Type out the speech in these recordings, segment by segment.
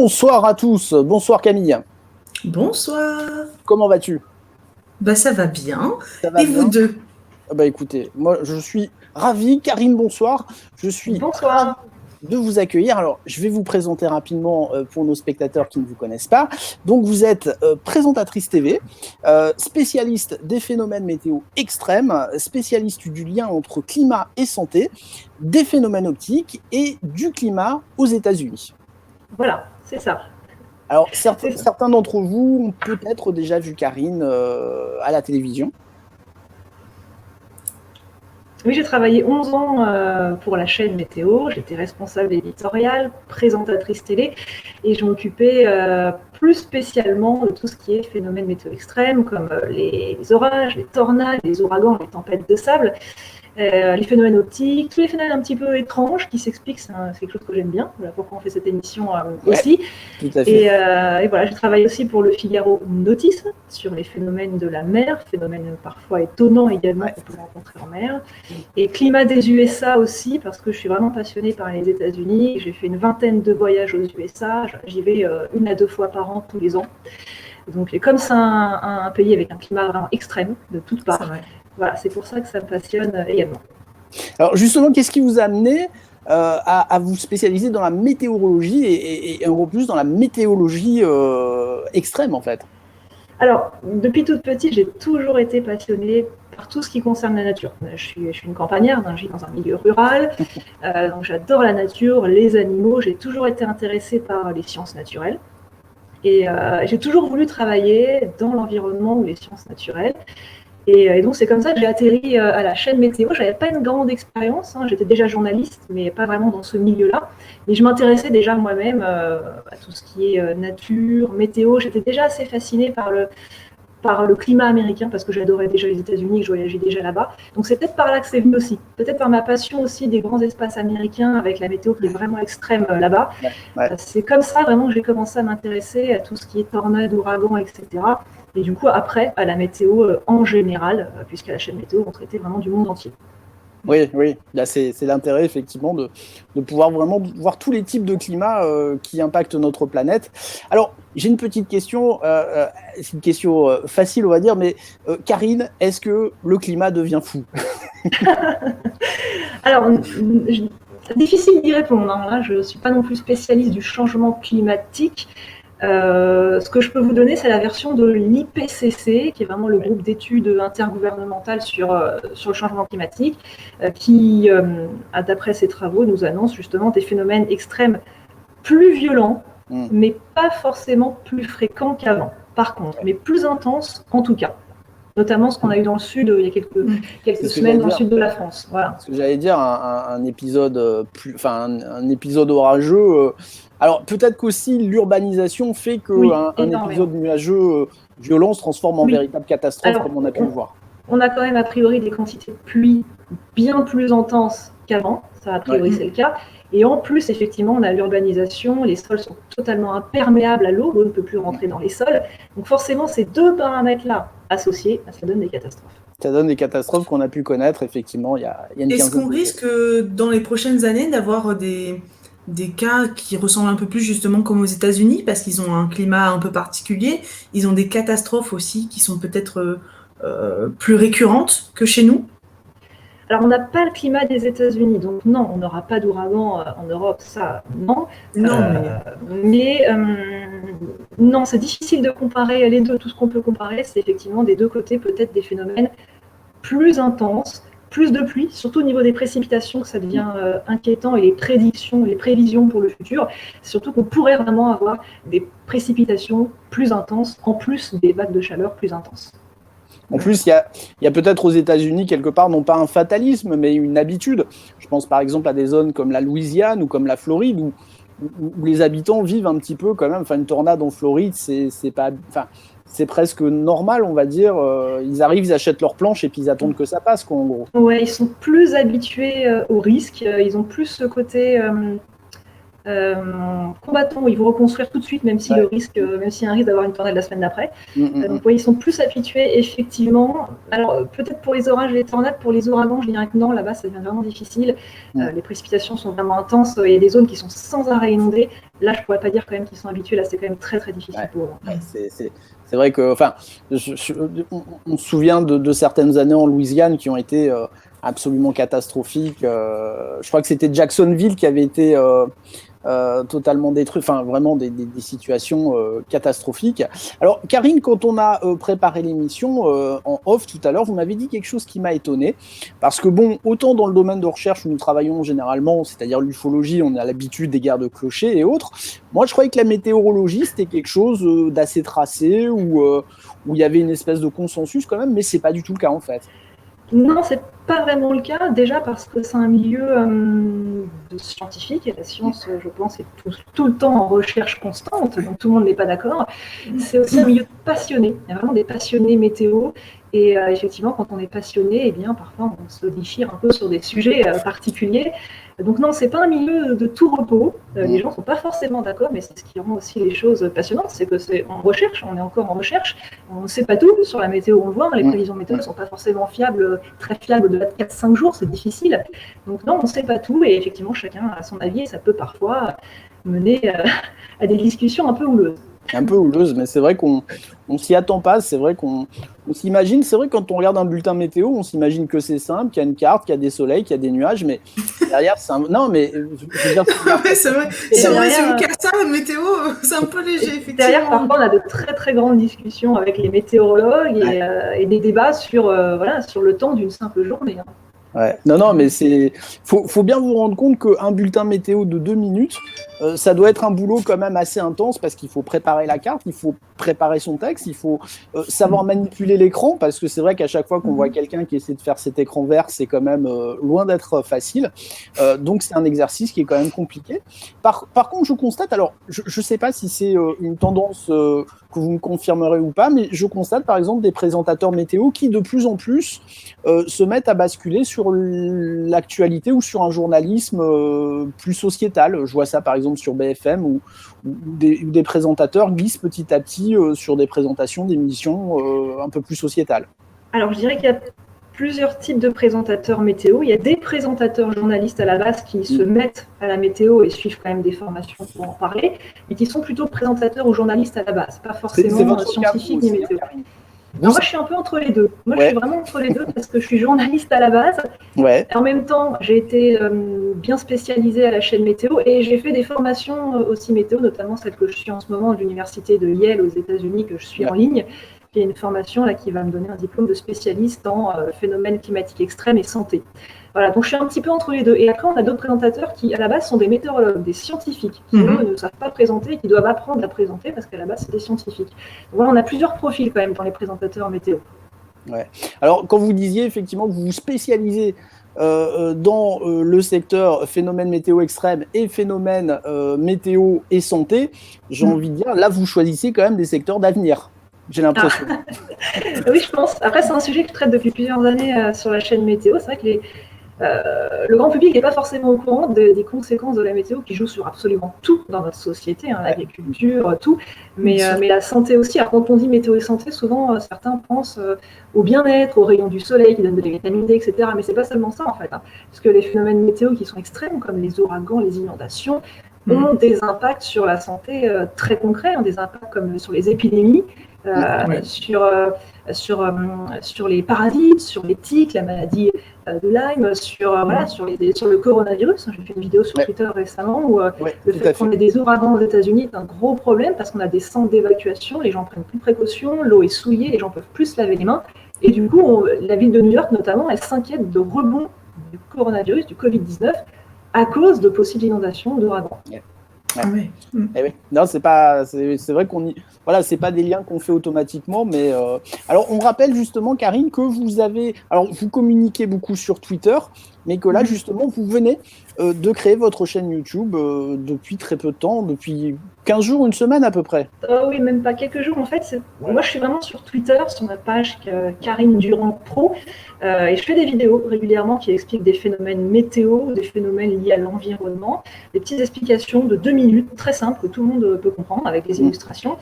Bonsoir à tous, bonsoir Camille. Bonsoir. Comment vas-tu? Ça va bien. Ça va Et vous bien? deux? Écoutez, moi je suis ravi, Karine, bonsoir. Je suis ravi Bonsoir. de vous accueillir. Alors, je vais vous présenter rapidement pour nos spectateurs qui ne vous connaissent pas. Donc, vous êtes présentatrice TV, spécialiste des phénomènes météo extrêmes, spécialiste du lien entre climat et santé, des phénomènes optiques et du climat aux États-Unis. Voilà, c'est ça. Alors, certains d'entre vous ont peut-être déjà vu Karine à la télévision. Oui, j'ai travaillé 11 ans pour la chaîne Météo. J'étais responsable éditoriale, présentatrice télé, et je m'occupais plus spécialement de tout ce qui est phénomènes météo extrêmes, comme les orages, les tornades, les ouragans, les tempêtes de sable, les phénomènes optiques, tous les phénomènes un petit peu étranges qui s'expliquent. C'est quelque chose que j'aime bien. Voilà pourquoi on fait cette émission aussi. Tout à fait. Et voilà, j'ai travaillé aussi pour le Figaro Notice sur les phénomènes de la mer, phénomènes parfois étonnants également qu'on peut rencontrer en mer. Et climat des USA aussi, parce que je suis vraiment passionnée par les États-Unis. J'ai fait une vingtaine de voyages aux USA. J'y vais 1 à 2 fois par an, tous les ans. Donc, comme c'est un pays avec un climat vraiment extrême de toutes parts, voilà, c'est pour ça que ça me passionne également. Alors justement, qu'est-ce qui vous a amené à vous spécialiser dans la météorologie et un peu plus dans la météorologie extrême en fait? Alors, depuis toute petite, j'ai toujours été passionnée par tout ce qui concerne la nature. Je suis une campagnarde, je vis dans un milieu rural, donc j'adore la nature, les animaux. J'ai toujours été intéressée par les sciences naturelles. Et j'ai toujours voulu travailler dans l'environnement ou les sciences naturelles. Et donc, c'est comme ça que j'ai atterri à la chaîne Météo. Je n'avais pas une grande expérience, j'étais déjà journaliste, mais pas vraiment dans ce milieu-là. Mais je m'intéressais déjà moi-même à tout ce qui est nature, météo. J'étais déjà assez fascinée par le climat américain, parce que j'adorais déjà les États-Unis, que je voyageais déjà là-bas. Donc, c'est peut-être par là que c'est venu aussi. Peut-être par ma passion aussi des grands espaces américains, avec la météo qui est vraiment extrême là-bas. Ouais. C'est comme ça vraiment que j'ai commencé à m'intéresser à tout ce qui est tornades, ouragans, etc. Et du coup, après, à la météo en général, puisqu'à la chaîne Météo, on traitait vraiment du monde entier. Oui, là c'est l'intérêt effectivement de pouvoir vraiment voir tous les types de climats qui impactent notre planète. Alors, j'ai une petite question, c'est une question facile on va dire, mais Karine, est-ce que le climat devient fou? Alors, difficile d'y répondre. Là, je ne suis pas non plus spécialiste du changement climatique. Ce que je peux vous donner, c'est la version de l'IPCC, qui est vraiment le groupe d'études intergouvernementales sur le changement climatique, qui, d'après ses travaux, nous annonce justement des phénomènes extrêmes plus violents, mais pas forcément plus fréquents qu'avant, par contre, mais plus intenses en tout cas. Notamment ce qu'on a eu dans le sud il y a quelques semaines dans le sud de la France. Voilà. Ce que j'allais dire, un épisode un épisode orageux. Alors peut-être qu'aussi l'urbanisation fait qu'un épisode nuageux violent se transforme en véritable catastrophe, comme on a pu le voir. On a quand même a priori des quantités de pluie bien plus intenses qu'avant, ça a priori c'est le cas. Et en plus, effectivement, on a l'urbanisation, les sols sont totalement imperméables à l'eau, l'eau ne peut plus rentrer dans les sols. Donc forcément, ces deux paramètres-là associés, ça donne des catastrophes. Ça donne des catastrophes qu'on a pu connaître, effectivement, il y a une quinzaine d'années. Est-ce qu'on risque, dans les prochaines années, d'avoir des cas qui ressemblent un peu plus justement comme aux États-Unis, parce qu'ils ont un climat un peu particulier, ils ont des catastrophes aussi qui sont peut-être plus récurrentes que chez nous? Alors, on n'a pas le climat des États-Unis, donc non, on n'aura pas d'ouragan en Europe, ça, non. Non, c'est difficile de comparer les deux. Tout ce qu'on peut comparer, c'est effectivement des deux côtés, peut-être des phénomènes plus intenses, plus de pluie, surtout au niveau des précipitations, que ça devient inquiétant, et les prévisions pour le futur, surtout qu'on pourrait vraiment avoir des précipitations plus intenses, en plus des vagues de chaleur plus intenses. En plus, il y a peut-être aux États-Unis, quelque part, non pas un fatalisme, mais une habitude. Je pense par exemple à des zones comme la Louisiane ou comme la Floride, où les habitants vivent un petit peu quand même. Enfin, une tornade en Floride, c'est presque normal, on va dire. Ils arrivent, ils achètent leurs planches et puis ils attendent que ça passe, quoi, en gros. Ouais, ils sont plus habitués au risque. Ils ont plus ce côté combattants où ils vont reconstruire tout de suite, même si même s'il y a un risque d'avoir une tornade la semaine d'après. Donc ils sont plus habitués, effectivement. Alors peut-être pour les orages et les tornades, pour les ouragans, je dirais que non, là-bas ça devient vraiment difficile. Les précipitations sont vraiment intenses, il y a des zones qui sont sans arrêt inondées. Là, je pourrais pas dire quand même qu'ils sont habitués, là c'est quand même très très difficile pour eux. C'est vrai que, enfin, on se souvient de certaines années en Louisiane qui ont été absolument catastrophiques. Je crois que c'était Jacksonville qui avait été totalement détruit, enfin vraiment des situations catastrophiques. Alors Karine, quand on a préparé l'émission en off tout à l'heure, vous m'avez dit quelque chose qui m'a étonné, parce que bon, autant dans le domaine de recherche où nous travaillons généralement, c'est-à-dire l'ufologie, on a l'habitude des guerres de clochers et autres, moi je croyais que la météorologie c'était quelque chose d'assez tracé, où il y avait une espèce de consensus quand même, mais c'est pas du tout le cas en fait. Non, c'est pas vraiment le cas, déjà parce que c'est un milieu de scientifique, et la science, je pense, est tout le temps en recherche constante, donc tout le monde n'est pas d'accord. C'est aussi un milieu de passionnés, il y a vraiment des passionnés météo, et effectivement, quand on est passionné, eh bien, parfois on se déchire un peu sur des sujets particuliers. Donc non, c'est pas un milieu de tout repos, les gens sont pas forcément d'accord, mais c'est ce qui rend aussi les choses passionnantes, c'est que c'est en recherche, on est encore en recherche, on ne sait pas tout sur la météo, on le voit, les prévisions météo ne sont pas forcément fiables, très fiables de 4-5 jours, c'est difficile. Donc non, on ne sait pas tout, et effectivement, chacun a son avis, et ça peut parfois mener à des discussions un peu houleuses. Un peu houleuse, mais c'est vrai qu'on s'y attend pas, c'est vrai qu'on s'imagine, c'est vrai que quand on regarde un bulletin météo, on s'imagine que c'est simple, qu'il y a une carte, qu'il y a des soleils, qu'il y a des nuages, mais derrière, c'est un... Non, mais... Je veux dire, c'est vrai, si on casse ça, la météo, c'est un peu léger, effectivement. Derrière, parfois, on a de très très grandes discussions avec les météorologues et des débats sur le temps d'une simple journée. Ouais. Non, mais faut bien vous rendre compte qu'un bulletin météo de 2 minutes, ça doit être un boulot quand même assez intense, parce qu'il faut préparer la carte, il faut préparer son texte, il faut savoir manipuler l'écran, parce que c'est vrai qu'à chaque fois qu'on voit quelqu'un qui essaie de faire cet écran vert, c'est quand même loin d'être facile. Donc c'est un exercice qui est quand même compliqué. Par contre, je constate, alors je sais pas si c'est une tendance que vous me confirmerez ou pas, mais je constate par exemple des présentateurs météo qui de plus en plus se mettent à basculer sur l'actualité ou sur un journalisme plus sociétal. Je vois ça par exemple sur BFM, où des présentateurs glissent petit à petit sur des présentations d'émissions un peu plus sociétales. Alors je dirais qu'il y a plusieurs types de présentateurs météo. Il y a des présentateurs journalistes à la base qui se mettent à la météo et suivent quand même des formations pour en parler, mais qui sont plutôt présentateurs ou journalistes à la base, pas forcément scientifiques ni météo. Alors moi, je suis un peu entre les deux. Moi, je suis vraiment entre les deux parce que je suis journaliste à la base. Ouais. En même temps, j'ai été bien spécialisée à la chaîne météo et j'ai fait des formations aussi météo, notamment celle que je suis en ce moment à l'université de Yale aux États-Unis, que je suis en ligne. Il y a une formation là qui va me donner un diplôme de spécialiste en phénomènes climatiques extrêmes et santé. Voilà, donc je suis un petit peu entre les deux. Et après, on a d'autres présentateurs qui, à la base, sont des météorologues, des scientifiques, qui eux, ne savent pas présenter et qui doivent apprendre à présenter parce qu'à la base, c'est des scientifiques. Donc voilà, on a plusieurs profils quand même dans les présentateurs météo. Ouais. Alors, quand vous disiez effectivement que vous vous spécialisez dans le secteur phénomènes météo extrêmes et phénomènes météo et santé, j'ai envie de dire, là, vous choisissez quand même des secteurs d'avenir. J'ai l'impression. Oui, je pense. Après, c'est un sujet que je traite depuis plusieurs années sur la chaîne météo. C'est vrai que le grand public n'est pas forcément au courant des conséquences de la météo qui joue sur absolument tout dans notre société, l'agriculture, tout, mais la santé aussi. Alors, quand on dit météo et santé, souvent certains pensent au bien-être, aux rayons du soleil qui donnent de la vitamine D, etc. Mais c'est pas seulement ça en fait, parce que les phénomènes météo qui sont extrêmes, comme les ouragans, les inondations, ont des impacts sur la santé très concrets, des impacts comme sur les épidémies. Sur les parasites, sur les tiques, la maladie de Lyme, sur le coronavirus. J'ai fait une vidéo sur Twitter récemment où le fait qu'on ait des ouragans aux États-Unis est un gros problème parce qu'on a des centres d'évacuation, les gens prennent plus de précautions, l'eau est souillée, les gens peuvent plus se laver les mains. Et du coup, la ville de New York notamment, elle s'inquiète de rebond du coronavirus, du Covid-19, à cause de possibles inondations ou d'ouragans. Ouais. Oui. Non, c'est vrai qu'on y... Voilà, c'est pas des liens qu'on fait automatiquement, mais alors on rappelle justement, Karine, que vous communiquez beaucoup sur Twitter. mais que là, justement, vous venez de créer votre chaîne YouTube depuis très peu de temps, depuis 15 jours, une semaine à peu près. Oui, même pas quelques jours. En fait, moi, je suis vraiment sur Twitter, sur ma page Karine Durand Pro, et je fais des vidéos régulièrement qui expliquent des phénomènes météo, des phénomènes liés à l'environnement, des petites explications de 2 minutes, très simples, que tout le monde peut comprendre, avec des illustrations.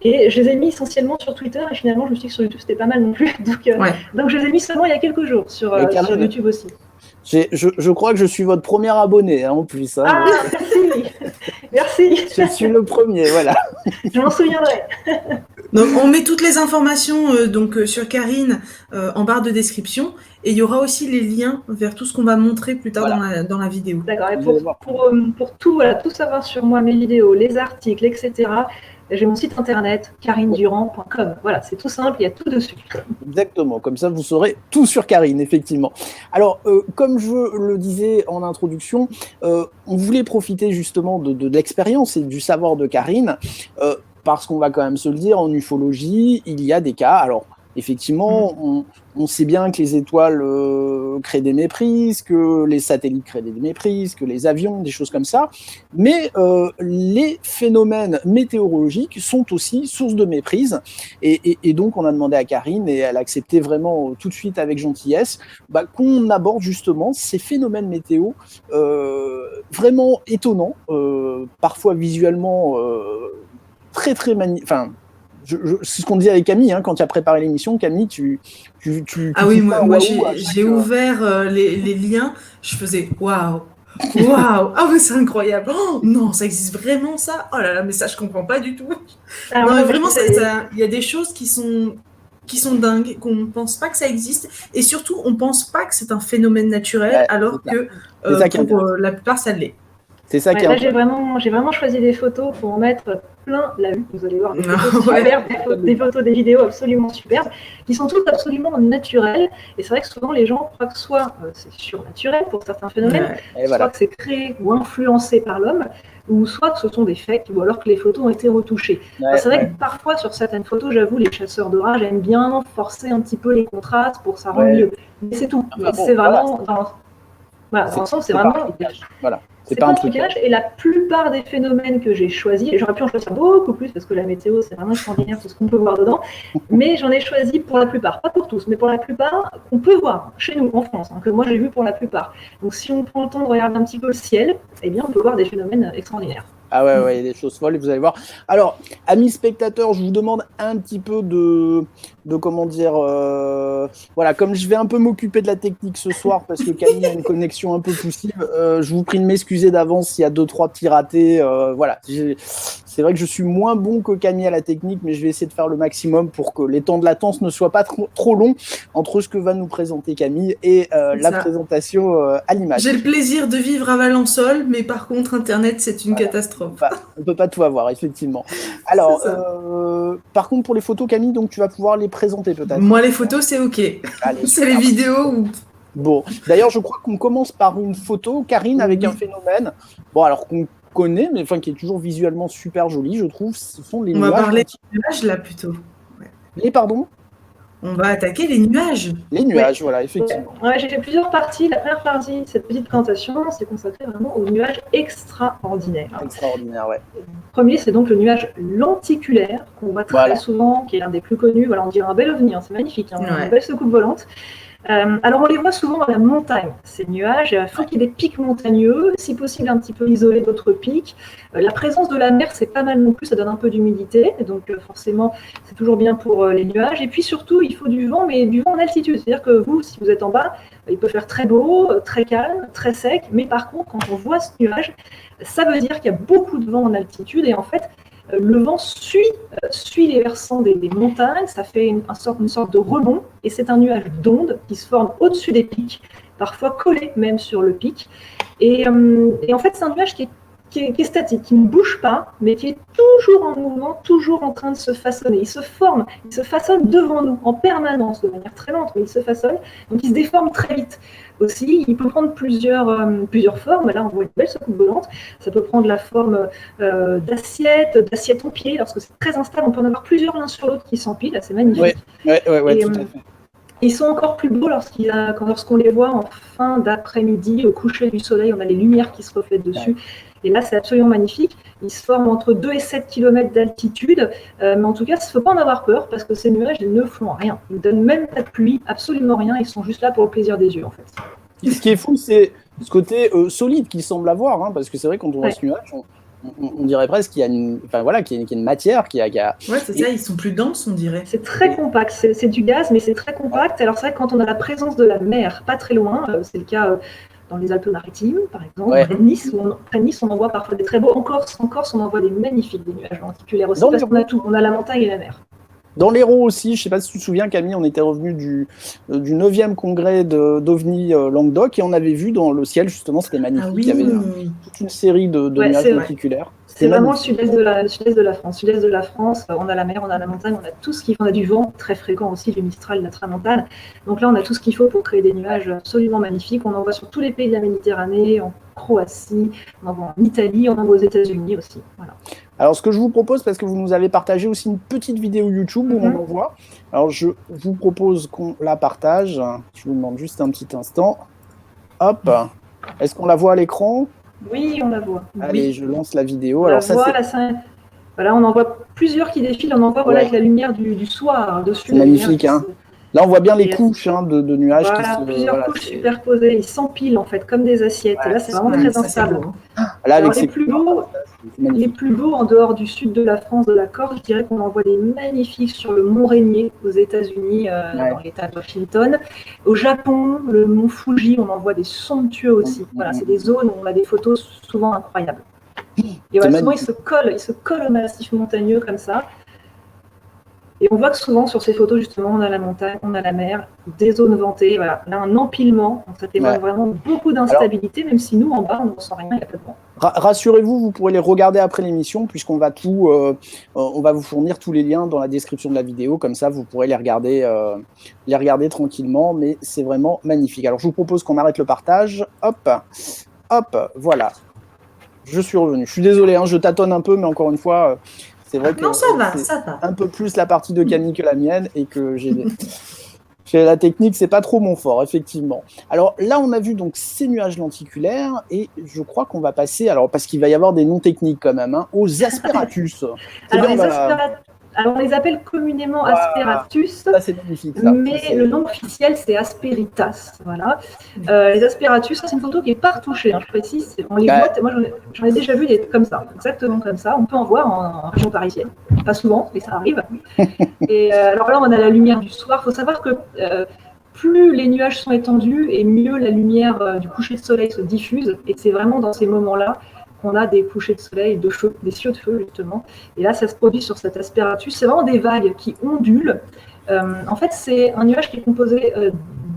Et je les ai mis essentiellement sur Twitter, et finalement, je me suis dit que sur YouTube, c'était pas mal non plus. Donc je les ai mis seulement il y a quelques jours sur YouTube aussi. Je crois que je suis votre premier abonné, hein, en plus. Hein, ah, merci. Merci. Je suis le premier, voilà. Je m'en souviendrai. Donc, on met toutes les informations sur Karine en barre de description, et il y aura aussi les liens vers tout ce qu'on va montrer plus tard dans la vidéo. D'accord. Et pour tout savoir sur moi, mes vidéos, les articles, etc., j'ai mon site internet, karinedurand.com. Voilà, c'est tout simple, il y a tout dessus. Exactement, comme ça vous saurez tout sur Karine, effectivement. Alors, comme je le disais en introduction, on voulait profiter justement de l'expérience et du savoir de Karine, parce qu'on va quand même se le dire, en ufologie, il y a des cas. Alors, effectivement, on sait bien que les étoiles créent des méprises, que les satellites créent des méprises, que les avions, des choses comme ça. Mais les phénomènes météorologiques sont aussi source de méprise. Et donc, on a demandé à Karine, et elle a accepté vraiment tout de suite avec gentillesse, qu'on aborde justement ces phénomènes météo vraiment étonnants, parfois visuellement très, très magnifiques. Enfin, c'est ce qu'on disait avec Camille, hein, quand tu as préparé l'émission. Camille, tu ah oui, moi j'ai ouvert les liens, je faisais waouh, ah mais c'est incroyable, oh non, ça existe vraiment ça, oh là là, mais ça je comprends pas du tout. Alors, non, vraiment, il y a des choses qui sont dingues, qu'on ne pense pas que ça existe, et surtout on pense pas que c'est un phénomène naturel, alors que pour la plupart ça l'est. C'est ça qui est. Là, j'ai vraiment choisi des photos pour en mettre plein la vue. Vous allez voir des photos superbes, des photos, des vidéos absolument superbes, qui sont toutes absolument naturelles. Et c'est vrai que souvent les gens croient que soit c'est surnaturel pour certains phénomènes, soit que c'est créé ou influencé par l'homme, ou soit que ce sont des fakes, ou alors que les photos ont été retouchées. C'est vrai que parfois sur certaines photos, j'avoue, les chasseurs d'orage aiment bien forcer un petit peu les contrastes pour que ça rende mieux. Mais c'est tout. C'est vraiment dans l'ensemble, c'est vraiment. Voilà. C'est pas un trucage, et la plupart des phénomènes que j'ai choisis, et j'aurais pu en choisir beaucoup plus parce que la météo c'est vraiment extraordinaire tout ce qu'on peut voir dedans, mais j'en ai choisi pour la plupart, pas pour tous, mais pour la plupart qu'on peut voir chez nous en France, que moi j'ai vu pour la plupart. Donc si on prend le temps de regarder un petit peu le ciel, eh bien on peut voir des phénomènes extraordinaires. Ah ouais, il y a des choses folles, et vous allez voir. Alors, amis spectateurs, je vous demande un petit peu de comment dire, voilà, comme je vais un peu m'occuper de la technique ce soir, parce que Camille a une connexion un peu poussive, je vous prie de m'excuser d'avance s'il y a 2-3 petits ratés, voilà. C'est vrai que je suis moins bon que Camille à la technique, mais je vais essayer de faire le maximum pour que les temps de latence ne soient pas trop longs entre ce que va nous présenter Camille et la présentation à l'image. J'ai le plaisir de vivre à Valençol, mais par contre, Internet, c'est une catastrophe. On ne peut pas tout avoir, effectivement. Alors, par contre, pour les photos, Camille, donc tu vas pouvoir les présenter peut-être. Moi, les photos, c'est OK. Allez, c'est les vidéos où... Bon, d'ailleurs, je crois qu'on commence par une photo, Karine, avec un phénomène. Bon, alors qu'on connaît, mais qui est toujours visuellement super joli, je trouve. Ce sont les nuages. On va parler des nuages, là, plutôt. Les pardon ? On va attaquer les nuages. Les nuages, voilà, effectivement. Ouais, j'ai fait plusieurs parties. La première partie, cette petite présentation, c'est consacrée vraiment aux nuages extraordinaires. Extraordinaire, ouais. Le premier, c'est donc le nuage lenticulaire, qu'on voit très souvent, qui est l'un des plus connus. Voilà, on dirait un bel ovni, c'est magnifique, une belle secoupe volante. Alors on les voit souvent dans la montagne, ces nuages. Il faut qu'il y ait des pics montagneux, si possible un petit peu isolés d'autres pics. La présence de la mer, c'est pas mal non plus, ça donne un peu d'humidité, donc forcément c'est toujours bien pour les nuages. Et puis surtout, il faut du vent, mais du vent en altitude. C'est-à-dire que vous, si vous êtes en bas, il peut faire très beau, très calme, très sec, mais par contre, quand on voit ce nuage, ça veut dire qu'il y a beaucoup de vent en altitude, et en fait, le vent suit les versants des montagnes, ça fait une sorte de rebond, et c'est un nuage d'ondes qui se forme au-dessus des pics, parfois collé même sur le pic. Et en fait, c'est un nuage qui est statique, qui ne bouge pas, mais qui est toujours en mouvement, toujours en train de se façonner. Il se forme, il se façonne devant nous, en permanence, de manière très lente, mais il se façonne, donc il se déforme très vite. Aussi, il peut prendre plusieurs formes. Là, on voit une belle secoupe volante. Ça peut prendre la forme d'assiette en pied. Lorsque c'est très instable, on peut en avoir plusieurs l'un sur l'autre qui s'empilent. C'est magnifique. Ouais, tout à fait. Ils sont encore plus beaux lorsqu'on les voit en fin d'après-midi, au coucher du soleil, on a les lumières qui se reflètent dessus. Et là, c'est absolument magnifique. Ils se forment entre 2 et 7 km d'altitude. Mais en tout cas, il ne faut pas en avoir peur parce que ces nuages, ils ne font rien. Ils ne donnent même pas de pluie, absolument rien. Ils sont juste là pour le plaisir des yeux, en fait. Ce qui est fou, c'est ce côté solide qu'ils semblent avoir, hein, parce que c'est vrai, quand on voit ce nuage, on dirait presque qu'il y a une, qu'il y a une matière qui a. Ouais, c'est ça, ils sont plus denses, on dirait. C'est très compact, c'est du gaz, mais c'est très compact. Alors c'est vrai que quand on a la présence de la mer pas très loin, c'est le cas dans les Alpes-Maritimes, par exemple, près de Nice, on en voit parfois des très beaux. En Corse, on en voit des magnifiques, des nuages lenticulaires aussi, parce qu'on a tout, on a la montagne et la mer. Dans l'Hérault aussi, je ne sais pas si tu te souviens, Camille, on était revenu du 9e congrès d'OVNI Languedoc et on avait vu dans le ciel, justement, c'était magnifique. Ah oui. Il y avait toute une série de nuages lenticulaires. C'est vraiment le sud-est de la France. Sud-est de la France, on a la mer, on a la montagne, on a tout ce qu'il faut. On a du vent très fréquent aussi, du Mistral, de la Tramontane. Donc là, on a tout ce qu'il faut pour créer des nuages absolument magnifiques. On en voit sur tous les pays de la Méditerranée, en Croatie, on en voit en Italie, on en voit aux États-Unis aussi. Voilà. Alors, ce que je vous propose, parce que vous nous avez partagé aussi une petite vidéo YouTube où on en voit. Alors, je vous propose qu'on la partage. Je vous demande juste un petit instant. Hop. Est-ce qu'on la voit à l'écran ? Oui, on la voit. Allez, je lance la vidéo. Alors, voilà, on en voit plusieurs qui défilent. On en voit avec la lumière du soir dessus. C'est magnifique, hein. Là, on voit bien les couches de nuages. Voilà, plusieurs couches superposées. Ils s'empilent, en fait, comme des assiettes. Et là, c'est vraiment très instable. Là, alors, les plus beaux, en dehors du sud de la France, de la Corse, je dirais qu'on en voit des magnifiques sur le mont Rainier, aux États-Unis, dans l'État de Washington. Au Japon, le mont Fuji, on en voit des somptueux aussi. Voilà, c'est des zones où on a des photos souvent incroyables. Et voilà, souvent, ils se collent au massif montagneux comme ça. Et on voit que souvent, sur ces photos, justement, on a la montagne, on a la mer, des zones ventées, voilà. Là, un empilement, ça témoigne vraiment beaucoup d'instabilité, même si nous, en bas, on ne ressent rien, il n'y a pas de vent. Rassurez-vous, vous pourrez les regarder après l'émission, puisqu'on va on va vous fournir tous les liens dans la description de la vidéo, comme ça, vous pourrez les regarder tranquillement, mais c'est vraiment magnifique. Alors, je vous propose qu'on arrête le partage. Hop, voilà. Je suis revenu. Je suis désolé, hein, je tâtonne un peu, mais encore une fois... C'est vrai que ça va. Un peu plus la partie de Camille que la mienne et que la technique, c'est pas trop mon fort, effectivement. Alors là, on a vu donc ces nuages lenticulaires et je crois qu'on va passer, alors parce qu'il va y avoir des noms techniques quand même, hein, aux asperatus. Alors, on les appelle communément asperatus, ça, c'est magnifique, ça. Mais le nom officiel, c'est asperitas. Voilà. Les asperatus, ça, c'est une photo qui n'est pas retouchée, hein, je précise. On les voit, moi, j'en ai déjà vu des comme ça, exactement comme ça. On peut en voir en région parisienne. Pas souvent, mais ça arrive. Et alors là, on a la lumière du soir. Il faut savoir que plus les nuages sont étendus et mieux la lumière du coucher de soleil se diffuse. Et c'est vraiment dans ces moments-là qu'on a des couchers de soleil, des cieux de feu, justement. Et là, ça se produit sur cet asperatus. C'est vraiment des vagues qui ondulent. En fait, c'est un nuage qui est composé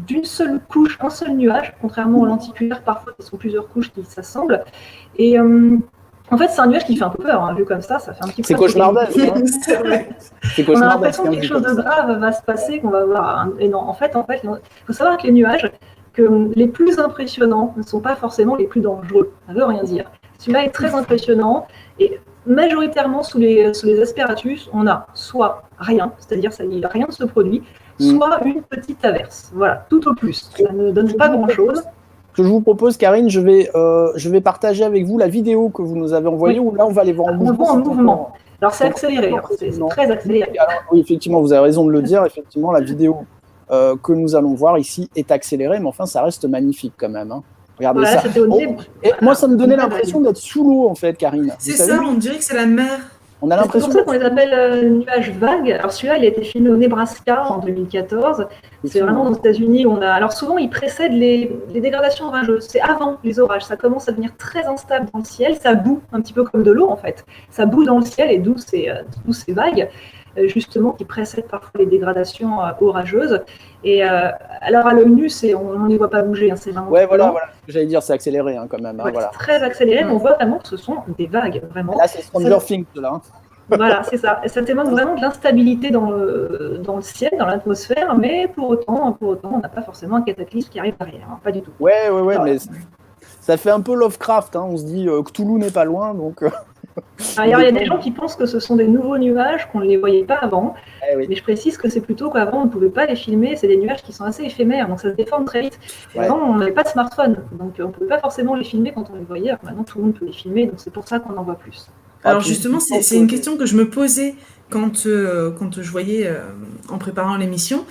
d'une seule couche, un seul nuage, contrairement aux lenticulaires, parfois, qui sont plusieurs couches qui s'assemblent. Et en fait, c'est un nuage qui fait un peu peur, hein, vu comme ça fait un petit peu... C'est cauchemardesque. On a l'impression que quelque chose de grave va se passer, qu'on va voir... Et non, en fait, il faut savoir que les nuages, que les plus impressionnants ne sont pas forcément les plus dangereux. Ça ne veut rien dire. Celui-là est très impressionnant et majoritairement sous les asperatus, on a soit rien, c'est-à-dire rien ne se produit, soit une petite averse. Voilà, tout au plus. Ça ne donne pas grand-chose. Ce que je vous propose, Karine, je vais partager avec vous la vidéo que vous nous avez envoyée, où là, on va les voir en mouvement. On voit en mouvement. Alors, c'est accéléré, c'est très accéléré. Alors, oui, effectivement, vous avez raison de le dire. Effectivement, la vidéo que nous allons voir ici est accélérée, mais enfin, ça reste magnifique quand même, hein. Regardez ça. Et moi, ça me donnait l'impression d'être sous l'eau, en fait, Karine. C'est ça, on dirait que c'est la mer. On a l'impression. C'est pour ça qu'on les appelle nuages vagues. Alors celui-là, il a été filmé au Nebraska en 2014. C'est vraiment aux États-Unis où on a. Alors souvent, il précède les dégradations orageuses. C'est avant les orages. Ça commence à devenir très instable dans le ciel. Ça bout un petit peu comme de l'eau, en fait. Ça bout dans le ciel et d'où ces vagues, justement, qui précèdent parfois les dégradations orageuses. Et alors à l'œil nu, on ne les voit pas bouger. Hein, c'est vraiment. Ouais, voilà. J'allais dire, c'est accéléré hein, quand même. Hein, voilà. C'est très accéléré, mais on voit vraiment que ce sont des vagues, vraiment. Là, c'est Stranger Things, là. Hein. Voilà, c'est ça. Et ça témoigne vraiment de l'instabilité dans le ciel, dans l'atmosphère, mais pour autant, on n'a pas forcément un cataclysme qui arrive derrière. Hein, pas du tout. Ouais, mais ça fait un peu Lovecraft. Hein. On se dit Cthulhu n'est pas loin, donc. Alors, il y a des gens qui pensent que ce sont des nouveaux nuages, qu'on ne les voyait pas avant, Oui. mais je précise que c'est plutôt qu'avant, on ne pouvait pas les filmer, c'est des nuages qui sont assez éphémères, donc ça se déforme très vite. Et Ouais. avant, on n'avait pas de smartphone, donc on ne pouvait pas forcément les filmer quand on les voyait, alors maintenant tout le monde peut les filmer, donc c'est pour ça qu'on en voit plus. Alors puis, justement, je pense c'est une question que je me posais quand je voyais en préparant l'émission.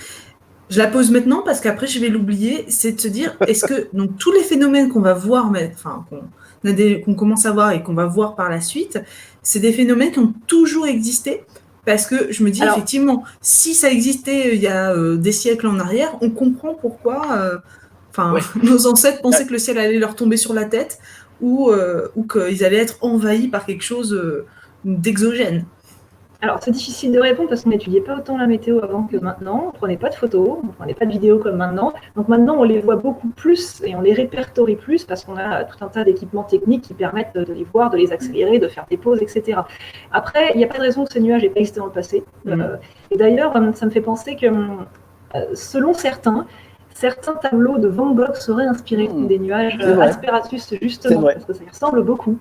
Je la pose maintenant parce qu'après je vais l'oublier. C'est de se dire, est-ce que donc tous les phénomènes qu'on va voir, qu'on commence à voir et qu'on va voir par la suite, c'est des phénomènes qui ont toujours existé? Parce que je me dis effectivement, si ça existait il y a des siècles en arrière, on comprend pourquoi nos ancêtres pensaient que le ciel allait leur tomber sur la tête ou qu'ils allaient être envahis par quelque chose d'exogène. Alors, c'est difficile de répondre parce qu'on n'étudiait pas autant la météo avant que maintenant. On ne prenait pas de photos, on ne prenait pas de vidéos comme maintenant. Donc maintenant, on les voit beaucoup plus et on les répertorie plus parce qu'on a tout un tas d'équipements techniques qui permettent de les voir, de les accélérer, de faire des pauses, etc. Après, il n'y a pas de raison que ces nuages n'aient pas existé dans le passé. Et d'ailleurs, ça me fait penser que, selon certains tableaux de Van Gogh seraient inspirés des nuages Asperatus, justement, parce que ça y ressemble beaucoup.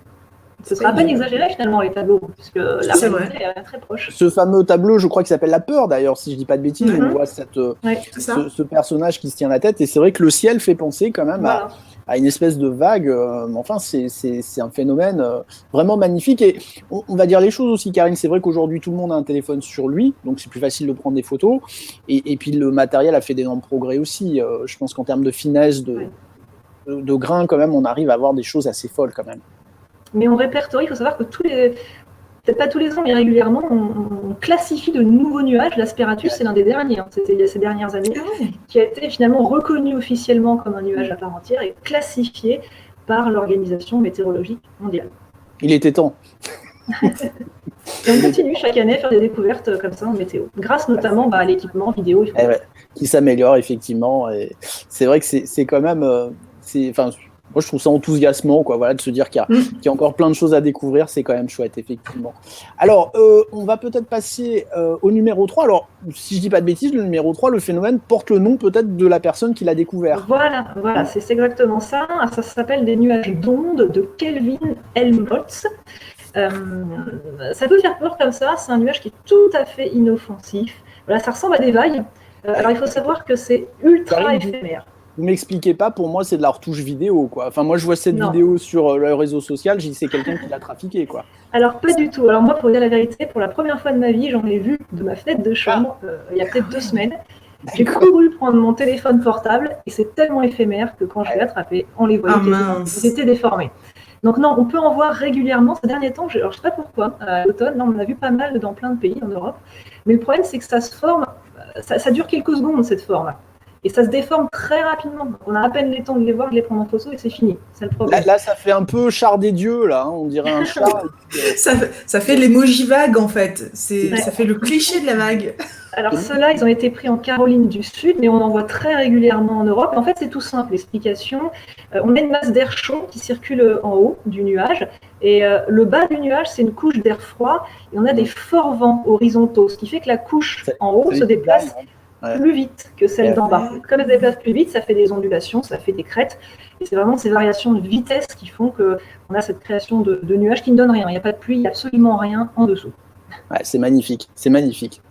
Ce sera à peine exagéré finalement les tableaux, puisque la réalité est très proche. Ce fameux tableau, je crois qu'il s'appelle La Peur d'ailleurs, si je dis pas de bêtises, on voit ce personnage qui se tient la tête, et c'est vrai que le ciel fait penser quand même à une espèce de vague. Enfin, c'est un phénomène vraiment magnifique, et on va dire les choses aussi, Karine, c'est vrai qu'aujourd'hui tout le monde a un téléphone sur lui, donc c'est plus facile de prendre des photos, et puis le matériel a fait d'énormes progrès aussi. Je pense qu'en termes de finesse, de grain quand même, on arrive à avoir des choses assez folles quand même. Mais on répertorie, il faut savoir que peut-être pas tous les ans, mais régulièrement, on classifie de nouveaux nuages. L'Asperatus, c'est l'un des derniers, c'était il y a ces dernières années, qui a été finalement reconnu officiellement comme un nuage à part entière et classifié par l'Organisation météorologique mondiale. Il était temps. Et on continue chaque année à faire des découvertes comme ça en météo, grâce notamment à l'équipement vidéo. Qui s'améliore effectivement. Et c'est vrai que c'est quand même... moi, je trouve ça enthousiasmant, de se dire qu'il y a encore plein de choses à découvrir, c'est quand même chouette, effectivement. Alors, on va peut-être passer au numéro 3. Alors, si je dis pas de bêtises, le numéro 3, le phénomène porte le nom peut-être de la personne qui l'a découvert. Voilà, c'est exactement ça. Ça s'appelle des nuages d'ondes de Kelvin Helmholtz. Ça peut faire peur comme ça, c'est un nuage qui est tout à fait inoffensif. Voilà, ça ressemble à des vagues. Alors, il faut savoir que c'est ultra éphémère. Vous m'expliquez pas, pour moi c'est de la retouche vidéo, quoi. Enfin, moi je vois cette vidéo sur le réseau social, j'ai dit c'est quelqu'un qui l'a trafiqué, quoi. Alors pas du tout. Alors moi, pour dire la vérité, pour la première fois de ma vie, j'en ai vu de ma fenêtre de chambre il y a peut-être 2 semaines. J'ai couru prendre mon téléphone portable et c'est tellement éphémère que quand je l'ai attrapé, on les voyait ils étaient déformés. Donc non, on peut en voir régulièrement ces derniers temps. Alors je sais pas pourquoi, à l'automne, on en a vu pas mal dans plein de pays en Europe. Mais le problème, c'est que ça se forme, ça dure quelques secondes cette forme. Et ça se déforme très rapidement. On a à peine le temps de les voir, de les prendre en photo et c'est fini. C'est le problème. Là, ça fait un peu char des dieux, là. On dirait un char. Ça fait l'emoji vague, en fait. Ça fait le cliché de la vague. Alors ceux-là, ils ont été pris en Caroline du Sud, mais on en voit très régulièrement en Europe. En fait, c'est tout simple, l'explication. On a une masse d'air chaud qui circule en haut du nuage. Et le bas du nuage, c'est une couche d'air froid. Et on a des forts vents horizontaux, ce qui fait que la couche en haut se déplace plus vite que celle d'en bas. Comme elle se déplace plus vite, ça fait des ondulations, ça fait des crêtes. Et c'est vraiment ces variations de vitesse qui font qu'on a cette création de nuages qui ne donnent rien. Il n'y a pas de pluie, il n'y a absolument rien en dessous. Ouais, c'est magnifique, c'est magnifique.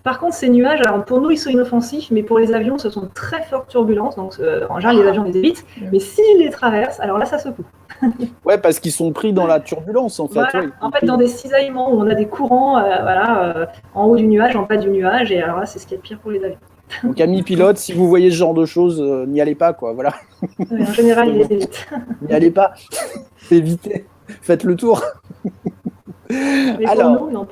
Par contre, ces nuages, alors pour nous, ils sont inoffensifs, mais pour les avions, ce sont très fortes turbulences. Donc, en général, les avions les évitent. Mais s'ils les traversent, alors là, ça secoue. Ouais, parce qu'ils sont pris dans la turbulence, en fait. Voilà. En fait, dans des cisaillements où on a des courants en haut du nuage, en bas du nuage. Et alors là, c'est ce qui est pire pour les avions. Donc, amis pilotes, si vous voyez ce genre de choses, n'y allez pas, quoi. Voilà. En général, ils les évitent. N'y allez pas. Évitez. Faites le tour. Mais alors, pour nous, non,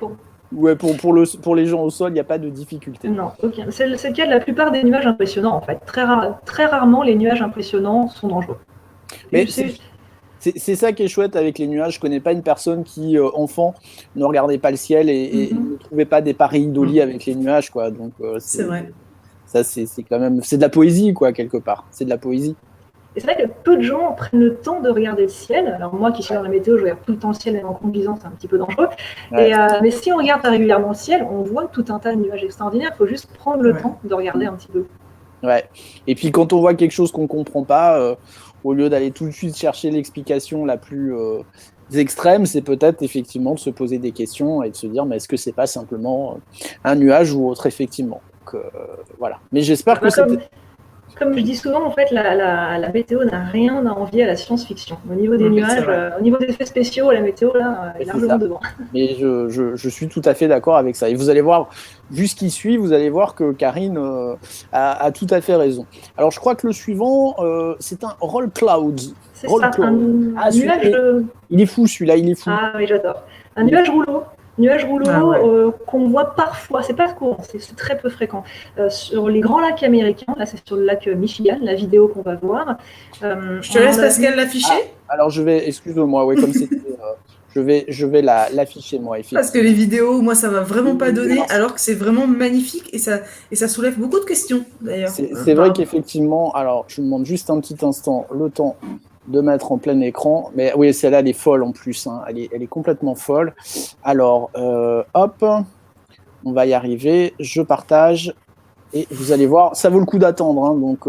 ouais, pour les gens au sol, il n'y a pas de difficulté. Non, ok. C'est le cas de la plupart des nuages impressionnants, en fait. Très rarement, les nuages impressionnants sont dangereux. Mais c'est ça qui est chouette avec les nuages. Je ne connais pas une personne qui, enfant, ne regardait pas le ciel et ne trouvait pas des pareils idolies avec les nuages, quoi. Donc, c'est vrai. Ça, c'est quand même... C'est de la poésie, quoi, quelque part. C'est de la poésie. Et c'est vrai que peu de gens prennent le temps de regarder le ciel. Alors moi qui suis dans la météo, je regarde tout le temps le ciel, même en conduisant, c'est un petit peu dangereux. Ouais. Mais si on regarde régulièrement le ciel, on voit tout un tas de nuages extraordinaires. Il faut juste prendre le temps de regarder un petit peu. Ouais. Et puis quand on voit quelque chose qu'on ne comprend pas, au lieu d'aller tout de suite chercher l'explication la plus extrêmes, c'est peut-être effectivement de se poser des questions et de se dire, mais est-ce que c'est pas simplement un nuage ou autre, effectivement. Donc, voilà. Mais j'espère que Comme je dis souvent, en fait, la météo n'a rien à envier à la science-fiction. Au niveau des nuages, au niveau des effets spéciaux, la météo, là, est largement devant. Mais je suis tout à fait d'accord avec ça. Et vous allez voir, vu ce qui suit, vous allez voir que Karine a tout à fait raison. Alors, je crois que le suivant, c'est un Roll Cloud. C'est ça, un nuage... Il est fou, celui-là, il est fou. Ah oui, j'adore. Un nuage rouleau. Qu'on voit parfois, c'est pas courant, c'est très peu fréquent. Sur les grands lacs américains, là c'est sur le lac Michigan, la vidéo qu'on va voir. Je te laisse Pascal l'afficher. Alors je vais, excuse-moi, ouais, comme c'était, je vais l'afficher moi. Parce que les vidéos, moi ça va vraiment pas donner, alors que c'est vraiment magnifique et ça soulève beaucoup de questions d'ailleurs. C'est vrai qu'effectivement, alors je vous demande juste un petit instant, le temps de mettre en plein écran, mais oui, celle-là elle est folle en plus, hein. Elle est complètement folle. Alors hop, on va y arriver, je partage et vous allez voir, ça vaut le coup d'attendre, hein, donc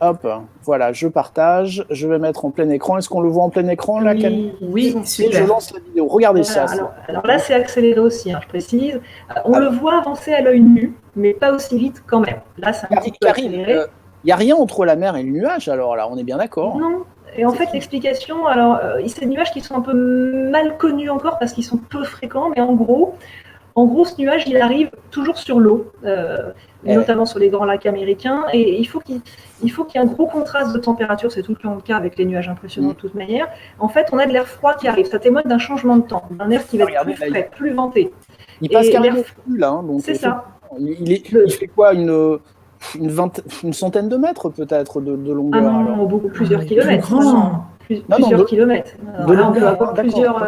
hop, voilà, je partage, je vais mettre en plein écran. Est-ce qu'on le voit en plein écran là, Camille ? Oui, super. Et je lance la vidéo, regardez voilà, ça. Alors là c'est accéléré aussi, hein, je précise, on le voit avancer à l'œil nu, mais pas aussi vite quand même. Là c'est un petit peu accéléré. Il n'y a rien entre la mer et le nuage, alors là, on est bien d'accord. Non, et en fait, l'explication, alors, c'est des nuages qui sont un peu mal connus encore parce qu'ils sont peu fréquents, mais en gros, ce nuage, il arrive toujours sur l'eau, notamment sur les grands lacs américains, et il faut qu'il y ait un gros contraste de température, c'est tout le cas avec les nuages impressionnants de toute manière. En fait, on a de l'air froid qui arrive, ça témoine d'un changement de temps, d'un air qui va être plus frais, plus venté. Il passe carrément plus là, hein, donc c'est ça. Il fait quoi, une centaine de mètres peut-être de longueur? Ah non, beaucoup, plusieurs kilomètres. Plusieurs kilomètres. De longueur, on peut avoir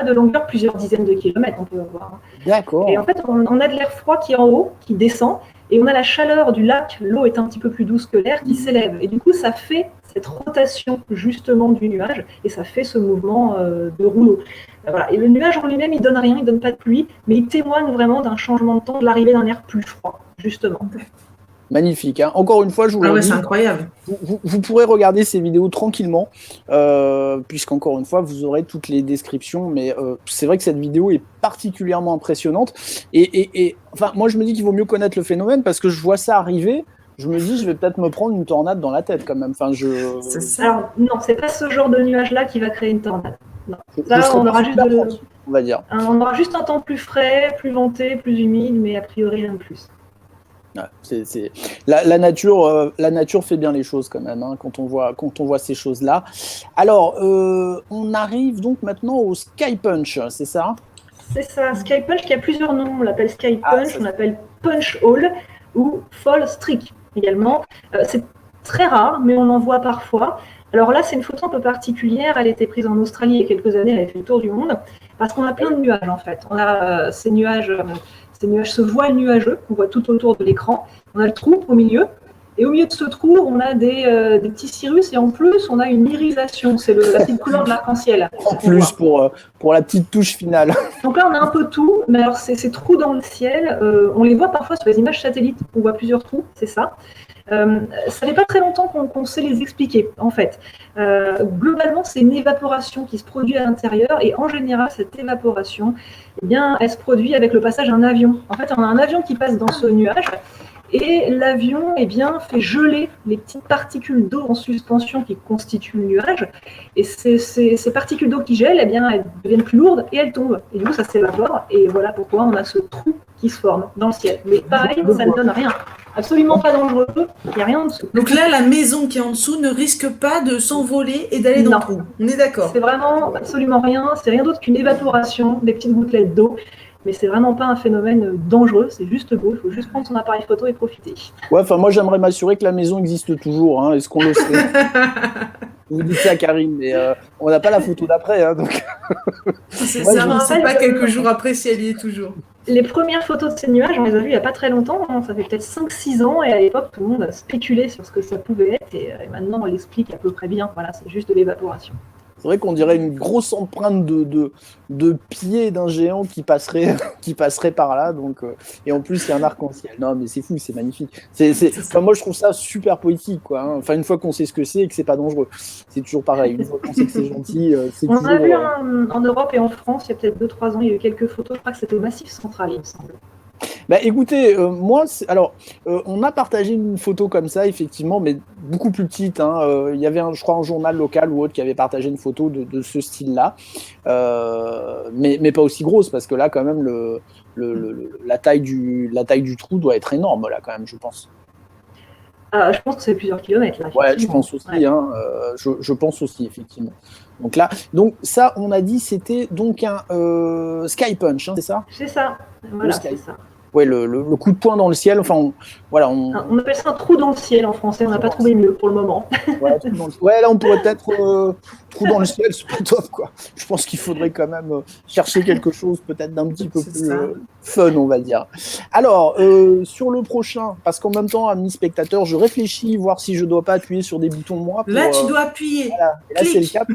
de longueur, plusieurs dizaines de kilomètres, on peut avoir. D'accord. Et en fait, on a de l'air froid qui est en haut, qui descend, et on a la chaleur du lac, l'eau est un petit peu plus douce que l'air, qui s'élève. Et du coup, ça fait cette rotation justement du nuage, et ça fait ce mouvement de rouleau. Voilà. Et le nuage en lui-même, il donne rien, il donne pas de pluie, mais il témoigne vraiment d'un changement de temps, de l'arrivée d'un air plus froid, justement. Magnifique, hein. Encore une fois, je vous le dis, c'est incroyable. Vous pourrez regarder ces vidéos tranquillement, puisqu'encore une fois, vous aurez toutes les descriptions, mais c'est vrai que cette vidéo est particulièrement impressionnante, et enfin, moi je me dis qu'il vaut mieux connaître le phénomène, parce que je vois ça arriver, je me dis, je vais peut-être me prendre une tornade dans la tête quand même. Enfin, C'est ça. Alors, non, c'est pas ce genre de nuage-là qui va créer une tornade. Non. Là, on aura juste on va dire. On aura juste un temps plus frais, plus venté, plus humide, mais a priori rien de plus. Ouais, la nature fait bien les choses quand même, hein, quand on voit ces choses-là. Alors, on arrive donc maintenant au Sky Punch, c'est ça ? C'est ça, Sky Punch qui a plusieurs noms. On l'appelle Sky Punch, on l'appelle Punch Hole ou Fall Streak également. C'est très rare, mais on en voit parfois. Alors là, c'est une photo un peu particulière. Elle a été prise en Australie il y a quelques années. Elle a fait le tour du monde parce qu'on a plein de nuages en fait. On a ces nuages, ce voile nuageux qu'on voit tout autour de l'écran. On a le trou au milieu. Et au milieu de ce trou, on a des petits cirrus et en plus, on a une irisation. C'est la petite couleur de l'arc-en-ciel. En plus, pour la petite touche finale. Donc là, on a un peu tout. Mais alors, ces trous dans le ciel, on les voit parfois sur les images satellites. On voit plusieurs trous, c'est ça. Ça fait pas très longtemps qu'on sait les expliquer, en fait. Globalement, c'est une évaporation qui se produit à l'intérieur. Et en général, cette évaporation, eh bien, elle se produit avec le passage d'un avion. En fait, on a un avion qui passe dans ce nuage. Et l'avion fait geler les petites particules d'eau en suspension qui constituent le nuage. Et ces particules d'eau qui gèlent, elles deviennent plus lourdes et elles tombent. Et du coup, ça s'évapore. Et voilà pourquoi on a ce trou qui se forme dans le ciel. Mais pareil, ça ne donne rien. Absolument pas dangereux. Il n'y a rien en dessous. Donc là, la maison qui est en dessous ne risque pas de s'envoler et d'aller dans le trou. On est d'accord. C'est vraiment absolument rien. C'est rien d'autre qu'une évaporation des petites gouttelettes d'eau. Mais c'est vraiment pas un phénomène dangereux, c'est juste beau, il faut juste prendre son appareil photo et profiter. Ouais, enfin moi j'aimerais m'assurer que la maison existe toujours, hein. Est-ce qu'on le sait? Vous dites ça Karine, mais on n'a pas la photo d'après, hein, donc... C'est pas quelques jours après si elle y est toujours. Les premières photos de ces nuages, on les a vues il n'y a pas très longtemps, hein, ça fait peut-être 5-6 ans, et à l'époque tout le monde a spéculé sur ce que ça pouvait être, et maintenant on l'explique à peu près bien, voilà, c'est juste de l'évaporation. C'est vrai qu'on dirait une grosse empreinte de pied d'un géant qui passerait, qui passerait par là. Donc, et en plus, il y a un arc-en-ciel. Non, mais c'est fou, c'est magnifique. Enfin, moi, je trouve ça super poétique, quoi. Hein. Enfin, une fois qu'on sait ce que c'est et que c'est pas dangereux, c'est toujours pareil. Une fois qu'on sait que c'est gentil, c'est On toujours. a vu en Europe et en France, il y a peut-être 2-3 ans, il y a eu quelques photos. Je crois que c'était au Massif Central, il me semble. Bah écoutez, moi, on a partagé une photo comme ça, effectivement, mais beaucoup plus petite. Hein. Il y avait, je crois, un journal local ou autre qui avait partagé une photo de ce style-là, mais pas aussi grosse, parce que là, quand même, la taille du trou doit être énorme, là, quand même, je pense. Je pense que c'est plusieurs kilomètres, là. Ouais, je pense aussi. Ouais. Hein, je pense aussi, effectivement. Donc ça, on a dit, c'était donc un Sky Punch, hein, c'est ça? C'est ça. Voilà, c'est ça. Ouais, le coup de poing dans le ciel. Enfin, on appelle ça un trou dans le ciel en français. On n'a pas trouvé mieux pour le moment. Ouais, là, on pourrait peut-être trou dans le ciel, c'est pas top, quoi. Je pense qu'il faudrait quand même chercher quelque chose peut-être d'un petit peu plus fun, on va dire. Alors, sur le prochain, parce qu'en même temps, amis spectateurs, je réfléchis, voir si je dois pas appuyer sur des boutons moi. Là, tu dois appuyer. Voilà. Et là, c'est le cas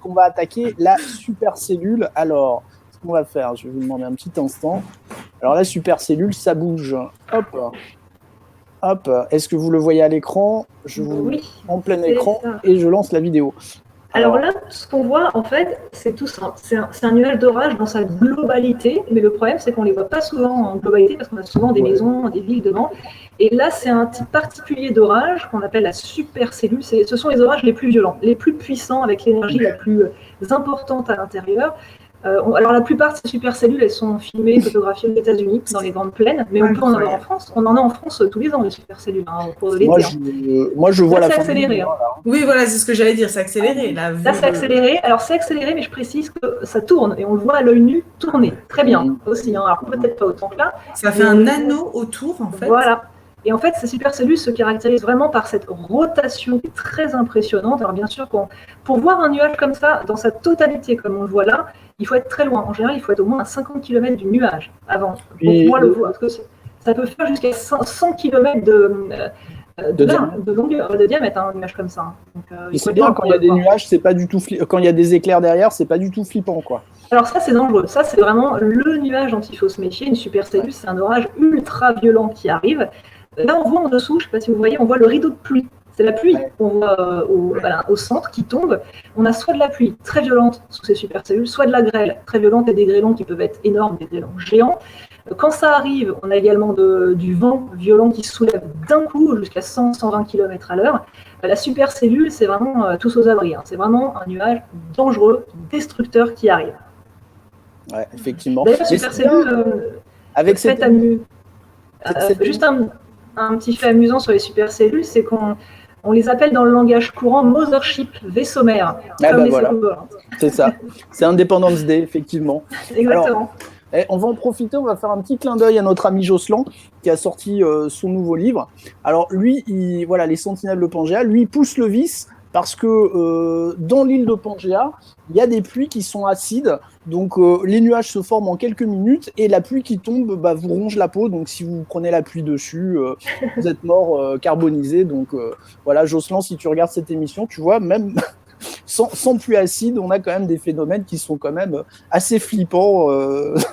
qu'on va attaquer la supercellule. Alors, ce qu'on va faire, je vais vous demander un petit instant. Alors, la supercellule, ça bouge. Hop. Est-ce que vous le voyez à l'écran? Je vous en plein écran et je lance la vidéo. Alors là, ce qu'on voit, en fait, c'est tout simple. C'est un nuage d'orage dans sa globalité, mais le problème, c'est qu'on ne les voit pas souvent en globalité parce qu'on a souvent des maisons, des villes devant. Et là, c'est un type particulier d'orage qu'on appelle la supercellule. Ce sont les orages les plus violents, les plus puissants, avec l'énergie la plus importante à l'intérieur. Alors, la plupart de ces supercellules, elles sont filmées, photographiées aux États-Unis, dans les grandes plaines, mais on peut en avoir en France. On en a en France tous les ans, les supercellules, hein, au cours de l'été. Moi, je vois là, la c'est accéléré. Hein. Oui, voilà, c'est ce que j'allais dire, c'est accéléré. Là, c'est accéléré. Alors, c'est accéléré, mais je précise que ça tourne, et on le voit à l'œil nu tourner. Très bien, aussi. Hein. Alors, peut-être pas autant que là. Ça fait un anneau autour, en fait. Voilà. Et en fait, ces supercellules se caractérisent vraiment par cette rotation qui est très impressionnante. Alors bien sûr, pour voir un nuage comme ça, dans sa totalité, comme on le voit là, il faut être très loin. En général, il faut être au moins à 50 km du nuage avant pour pouvoir le voir. Parce que ça peut faire jusqu'à 100 km de longueur, de diamètre, un nuage comme ça. Donc, et c'est bien quand il y a des nuages, c'est pas du tout quand il y a des éclairs derrière, c'est pas du tout flippant, quoi. Alors ça, c'est dangereux. Ça, c'est vraiment le nuage dont il faut se méfier. Une supercellule, c'est un orage ultra violent qui arrive. Là, on voit en dessous, je ne sais pas si vous voyez, on voit le rideau de pluie. C'est la pluie qu'on voit au centre qui tombe. On a soit de la pluie très violente sous ces supercellules, soit de la grêle très violente et des grêlons qui peuvent être énormes, des grêlons géants. Quand ça arrive, on a également du vent violent qui se soulève d'un coup jusqu'à 100-120 km à l'heure. La supercellule, c'est vraiment tous aux abris. Hein. C'est vraiment un nuage dangereux, destructeur qui arrive. Ouais, effectivement. D'ailleurs, la supercellule, avec cette... juste un petit fait amusant sur les supercellules, c'est qu'on les appelle dans le langage courant Mothership, vaisseau mère. Voilà. C'est ça. C'est Independence Day, effectivement. Exactement. Alors, on va en profiter, on va faire un petit clin d'œil à notre ami Jocelyn qui a sorti son nouveau livre. Alors lui, les Sentinelles de Pangea, lui, il pousse le vice parce que dans l'île de Pangea, il y a des pluies qui sont acides, donc les nuages se forment en quelques minutes et la pluie qui tombe vous ronge la peau, donc si vous prenez la pluie dessus, vous êtes mort carbonisé. Donc voilà, Jocelyn, si tu regardes cette émission, tu vois, même sans pluie acide, on a quand même des phénomènes qui sont quand même assez flippants,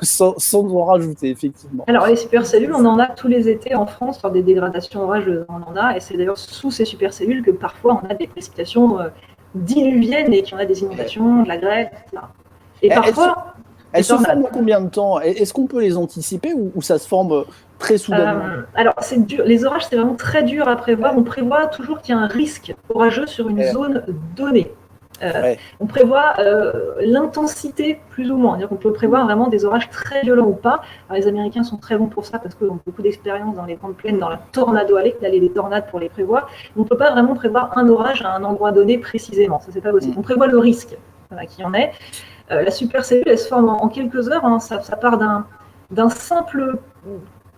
sans en rajouter, effectivement. Alors les supercellules, on en a tous les étés en France, par des dégradations orageuses, on en a, et c'est d'ailleurs sous ces supercellules que parfois on a des précipitations diluviennes et qu'on a des inondations, de la grêle, etc. Et parfois... Elles se forment en combien de temps? Est-ce qu'on peut les anticiper ou ça se forme très soudainement? Alors, c'est dur. Les orages, c'est vraiment très dur à prévoir. On prévoit toujours qu'il y a un risque orageux sur une zone donnée. On prévoit l'intensité plus ou moins. C'est-à-dire qu'on peut prévoir vraiment des orages très violents ou pas. Alors, les Américains sont très bons pour ça parce qu'ils ont beaucoup d'expérience dans les grandes plaines, dans la tornado alley, d'aller des tornades pour les prévoir. On ne peut pas vraiment prévoir un orage à un endroit donné précisément. Ça, c'est pas possible. On prévoit le risque qu'il y en ait. La supercellule, elle se forme en quelques heures. Hein. Ça part d'un simple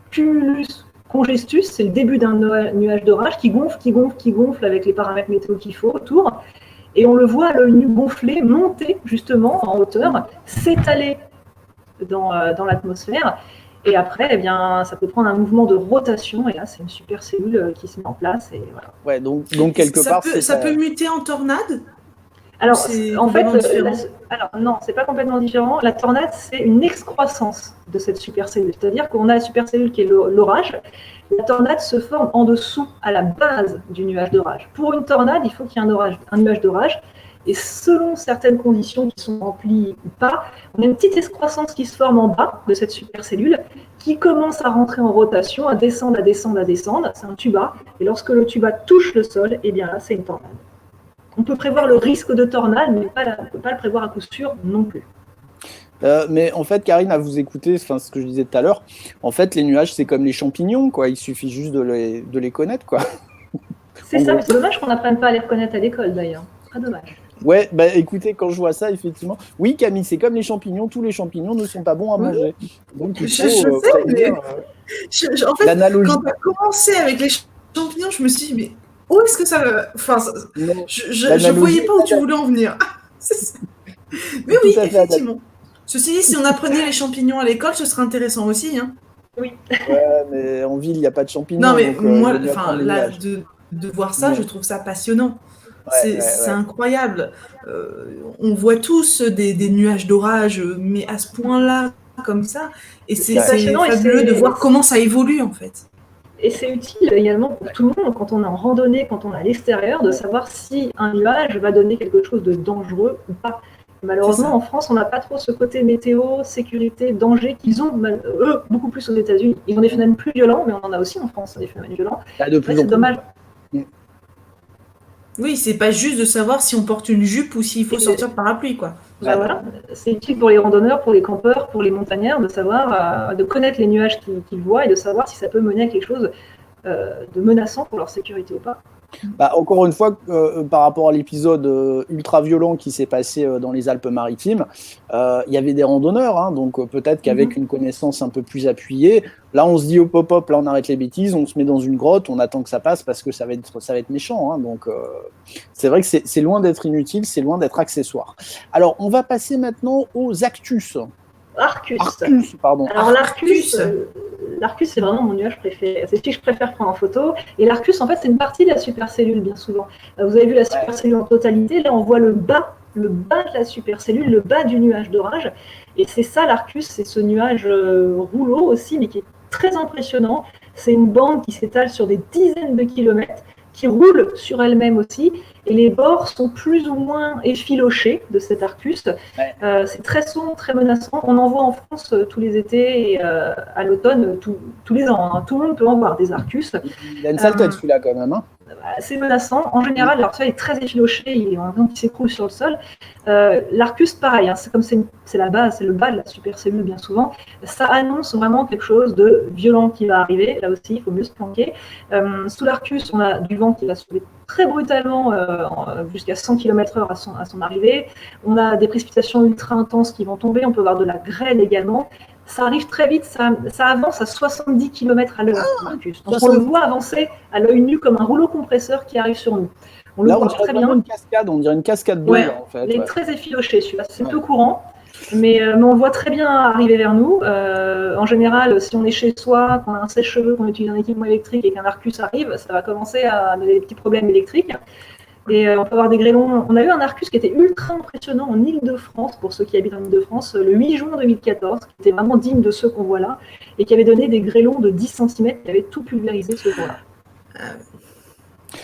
cumulus congestus, c'est le début d'un nuage d'orage qui gonfle avec les paramètres météo qu'il faut autour. Et on le voit à l'œil nu gonfler, monter justement en hauteur, s'étaler dans l'atmosphère. Et après, eh bien, ça peut prendre un mouvement de rotation. Et là, c'est une supercellule qui se met en place. Et voilà. Ouais, donc quelque part... Ça peut muter en tornade? Alors, c'est en fait, complètement différent? alors non, c'est pas complètement différent. La tornade, c'est une excroissance de cette supercellule. C'est-à-dire qu'on a la supercellule qui est l'orage. La tornade se forme en dessous, à la base du nuage d'orage. Pour une tornade, il faut qu'il y ait un nuage d'orage. Et selon certaines conditions qui sont remplies ou pas, on a une petite excroissance qui se forme en bas de cette supercellule, qui commence à rentrer en rotation, à descendre, à descendre, à descendre. C'est un tuba. Et lorsque le tuba touche le sol, eh bien là, c'est une tornade. On peut prévoir le risque de tornade, mais on ne peut pas le prévoir à coup sûr non plus. Mais en fait, Karine, à vous écouter, ce que je disais tout à l'heure, en fait, les nuages, c'est comme les champignons, quoi. Il suffit juste de les connaître, quoi. C'est ça, mais c'est dommage qu'on n'apprenne pas à les reconnaître à l'école, d'ailleurs. Très dommage. Ouais, bah écoutez, quand je vois ça, effectivement. Oui, Camille, c'est comme les champignons, tous les champignons ne sont pas bons à manger. Donc, il faut Je sais, mais en fait, l'analogie. quand tu as commencé avec les champignons, je me suis dit, mais où est-ce que ça va? Enfin, Non, je voyais pas où tu voulais en venir. Mais oui, effectivement. Ceci dit, si on apprenait les champignons à l'école, ce serait intéressant aussi. Hein. Oui. Ouais, mais en ville, il n'y a pas de champignons. Non, mais donc, moi, il vaut mieux enfin, apprendre les là, nuages. de voir ça, Ouais. je trouve ça passionnant. Ouais, C'est incroyable. On voit tous des nuages d'orage, mais à ce point-là, comme ça. Et c'est passionnant, fabuleux de voir comment ça évolue, en fait. Et c'est utile également pour tout le monde, quand on est en randonnée, quand on est à l'extérieur, de savoir si un nuage va donner quelque chose de dangereux ou pas. Malheureusement, en France, on n'a pas trop ce côté météo, sécurité, danger qu'ils ont, eux, beaucoup plus aux États-Unis. Ils ont des phénomènes plus violents, mais on en a aussi en France, des phénomènes violents. De plus en C'est plus. dommage. Oui, c'est pas juste de savoir si on porte une jupe ou s'il faut sortir de parapluie, quoi. Ben voilà. C'est utile pour les randonneurs, pour les campeurs, pour les montagnards, de savoir, de connaître les nuages qu'ils voient et de savoir si ça peut mener à quelque chose de menaçant pour leur sécurité ou pas. Bah, encore une fois, par rapport à l'épisode ultra violent qui s'est passé dans les Alpes-Maritimes, il y avait des randonneurs, hein, donc peut-être qu'avec une connaissance un peu plus appuyée, là on se dit hop hop hop, là on arrête les bêtises, on se met dans une grotte, on attend que ça passe parce que ça va être méchant. Hein, donc c'est vrai que c'est loin d'être inutile, c'est loin d'être accessoire. Alors on va passer maintenant aux Actus. Arcus, pardon. Alors l'Arcus, c'est vraiment mon nuage préféré. C'est celui que je préfère prendre en photo. Et l'Arcus, en fait, c'est une partie de la supercellule, bien souvent. Vous avez vu la supercellule en totalité. Là, on voit le bas de la supercellule, le bas du nuage d'orage. Et c'est ça l'Arcus, c'est ce nuage rouleau aussi, mais qui est très impressionnant. C'est une bande qui s'étale sur des dizaines de kilomètres, qui roule sur elle-même aussi, et les bords sont plus ou moins effilochés de cet Arcus. C'est très sombre, très menaçant. On en voit en France tous les étés et à l'automne, tous les ans. Hein. Tout le monde peut en voir des Arcus. Il a une sale tête celui-là quand même. Hein. C'est menaçant. En général, alors ça est très effiloché, il est en train qui s'écroule sur le sol. L'Arcus, pareil, hein, c'est comme c'est la base, c'est le bas de la supercellule bien souvent. Ça annonce vraiment quelque chose de violent qui va arriver. Là aussi, il faut mieux se planquer. Sous l'Arcus, on a du vent qui va soulever très brutalement jusqu'à 100 km/h à son arrivée. On a des précipitations ultra intenses qui vont tomber. On peut avoir de la grêle également. Ça arrive très vite, ça avance à 70 km à l'heure, Marcus. Donc on le voit avancer à l'œil nu comme un rouleau compresseur qui arrive sur nous. On le voit très bien. On dirait une cascade d'eau, en fait. Il est très effiloché, celui-là. C'est peu courant, mais on le voit très bien arriver vers nous. En général, si on est chez soi, qu'on a un sèche-cheveux, qu'on utilise un équipement électrique et qu'un Arcus arrive, ça va commencer à donner des petits problèmes électriques. Et on peut avoir des grêlons. On a eu un Arcus qui était ultra impressionnant en Île-de-France, pour ceux qui habitent en Île-de-France, le 8 juin 2014, qui était vraiment digne de ceux qu'on voit là, et qui avait donné des grêlons de 10 cm qui avaient tout pulvérisé ce jour-là.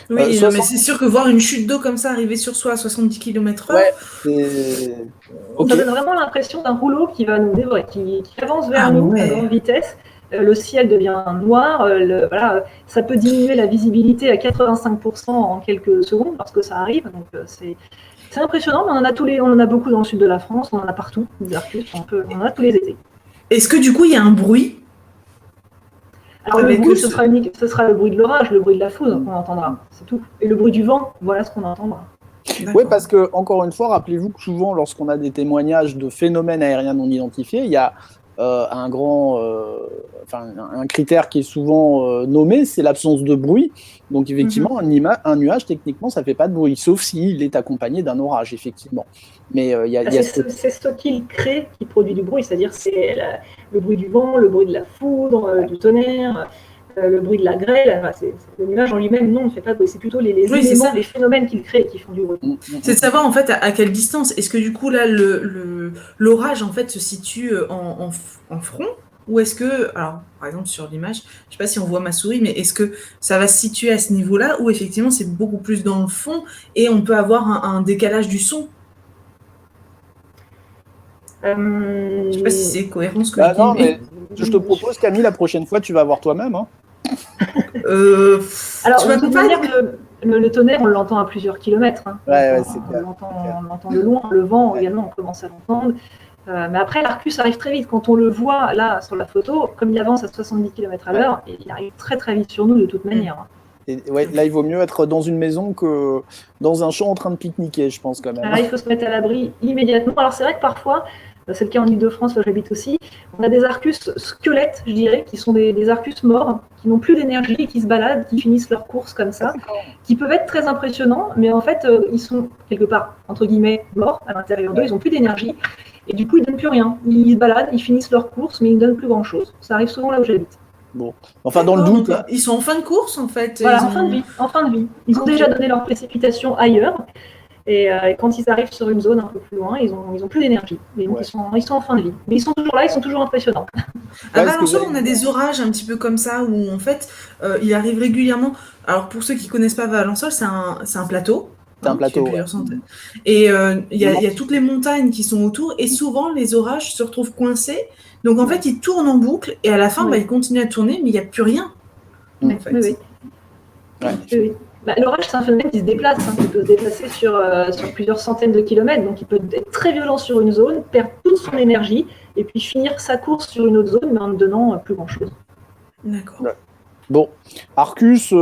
Oui, mais c'est sûr que voir une chute d'eau comme ça arriver sur soi à 70 km/h, ça donne vraiment l'impression d'un rouleau qui va nous dévorer, qui avance vers nous à grande vitesse. Le ciel devient noir, ça peut diminuer la visibilité à 85% en quelques secondes lorsque ça arrive. Donc c'est impressionnant, mais on en a beaucoup dans le sud de la France, on en a partout, des Arcus, on en a tous les étés. Est-ce que du coup il y a un bruit? Alors le bruit, ce sera le bruit de l'orage, le bruit de la foudre qu'on entendra, c'est tout. Et le bruit du vent, voilà ce qu'on entendra. Oui, parce que, encore une fois, rappelez-vous que souvent, lorsqu'on a des témoignages de phénomènes aériens non identifiés, il y a un critère qui est souvent nommé, c'est l'absence de bruit. Donc effectivement, un nuage, techniquement, ça ne fait pas de bruit, sauf s'il est accompagné d'un orage, effectivement. Mais c'est ce qu'il crée qui produit du bruit, c'est-à-dire c'est le bruit du vent, le bruit de la foudre, du tonnerre. le bruit de la grêle. Enfin, le nuage en lui-même, non, ne fait pas de bruit. C'est plutôt les éléments, les phénomènes qu'il crée qui font du bruit. C'est de savoir en fait à quelle distance. Est-ce que du coup là l'orage en fait se situe en front ou est-ce que, alors par exemple sur l'image, je sais pas si on voit ma souris, mais est-ce que ça va se situer à ce niveau-là ou effectivement c'est beaucoup plus dans le fond et on peut avoir un décalage du son? Je sais pas si c'est cohérent ce que je dis. Non, mais je te propose, Camille, la prochaine fois, tu vas voir toi-même. Hein. Alors, de toute manière, le tonnerre, on l'entend à plusieurs kilomètres. Hein. On l'entend de loin. Le vent, également, on commence à l'entendre. Mais après, l'Arcus arrive très vite. Quand on le voit, là, sur la photo, comme il avance à 70 km à l'heure, il arrive très très vite sur nous, de toute manière. Et, là, il vaut mieux être dans une maison que dans un champ en train de pique-niquer, je pense, quand même. Là, il faut se mettre à l'abri immédiatement. Alors, c'est vrai que parfois, c'est le cas en Ile-de-France, là j'habite aussi, on a des Arcus squelettes, je dirais, qui sont des Arcus morts, qui n'ont plus d'énergie et qui se baladent, qui finissent leur course comme ça, qui peuvent être très impressionnants, mais en fait, ils sont quelque part, entre guillemets, morts à l'intérieur d'eux, ils n'ont plus d'énergie, et du coup, ils ne donnent plus rien. Ils se baladent, ils finissent leur course, mais ils ne donnent plus grand-chose. Ça arrive souvent là où j'habite. Bon, enfin, dans le doute... Donc, ils sont en fin de course, en fait. Voilà, en fin de vie. Ils ont déjà donné leur précipitation ailleurs, et quand ils arrivent sur une zone un peu plus loin, ils ont plus d'énergie. Donc ils sont en fin de vie. Mais ils sont toujours là, ils sont toujours impressionnants. À Valençol, on a des orages un petit peu comme ça, où en fait, il arrive régulièrement. Alors pour ceux qui ne connaissent pas Valençol, c'est un plateau. C'est un plateau. Et il y a toutes les montagnes qui sont autour, et souvent les orages se retrouvent coincés. Donc en fait, ils tournent en boucle, et à la fin, ils continuent à tourner, mais il n'y a plus rien. En fait. Oui. L'orage, c'est un phénomène qui se déplace, qui peut se déplacer sur plusieurs centaines de kilomètres, donc il peut être très violent sur une zone, perdre toute son énergie, et puis finir sa course sur une autre zone, mais en ne donnant plus grand-chose. D'accord. Ouais. Bon, Arcus,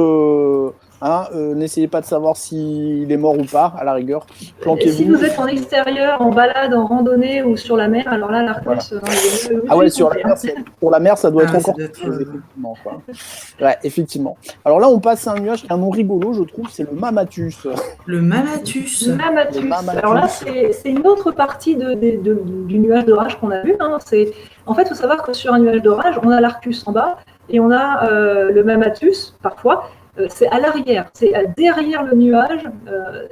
n'essayez pas de savoir s'il est mort ou pas, à la rigueur. Planquez-vous. Si vous êtes en extérieur, en balade, en randonnée ou sur la mer, alors là, l'Arcus... sur la mer, ça doit être encore plus, effectivement. Quoi. Ouais, effectivement. Alors là, on passe à un nuage qui a un nom rigolo, je trouve, c'est le Mammatus. Le Mammatus. Alors là, c'est une autre partie du nuage d'orage qu'on a vu. En fait, il faut savoir que sur un nuage d'orage, on a l'Arcus en bas et on a le Mammatus, parfois. C'est à l'arrière, c'est derrière le nuage.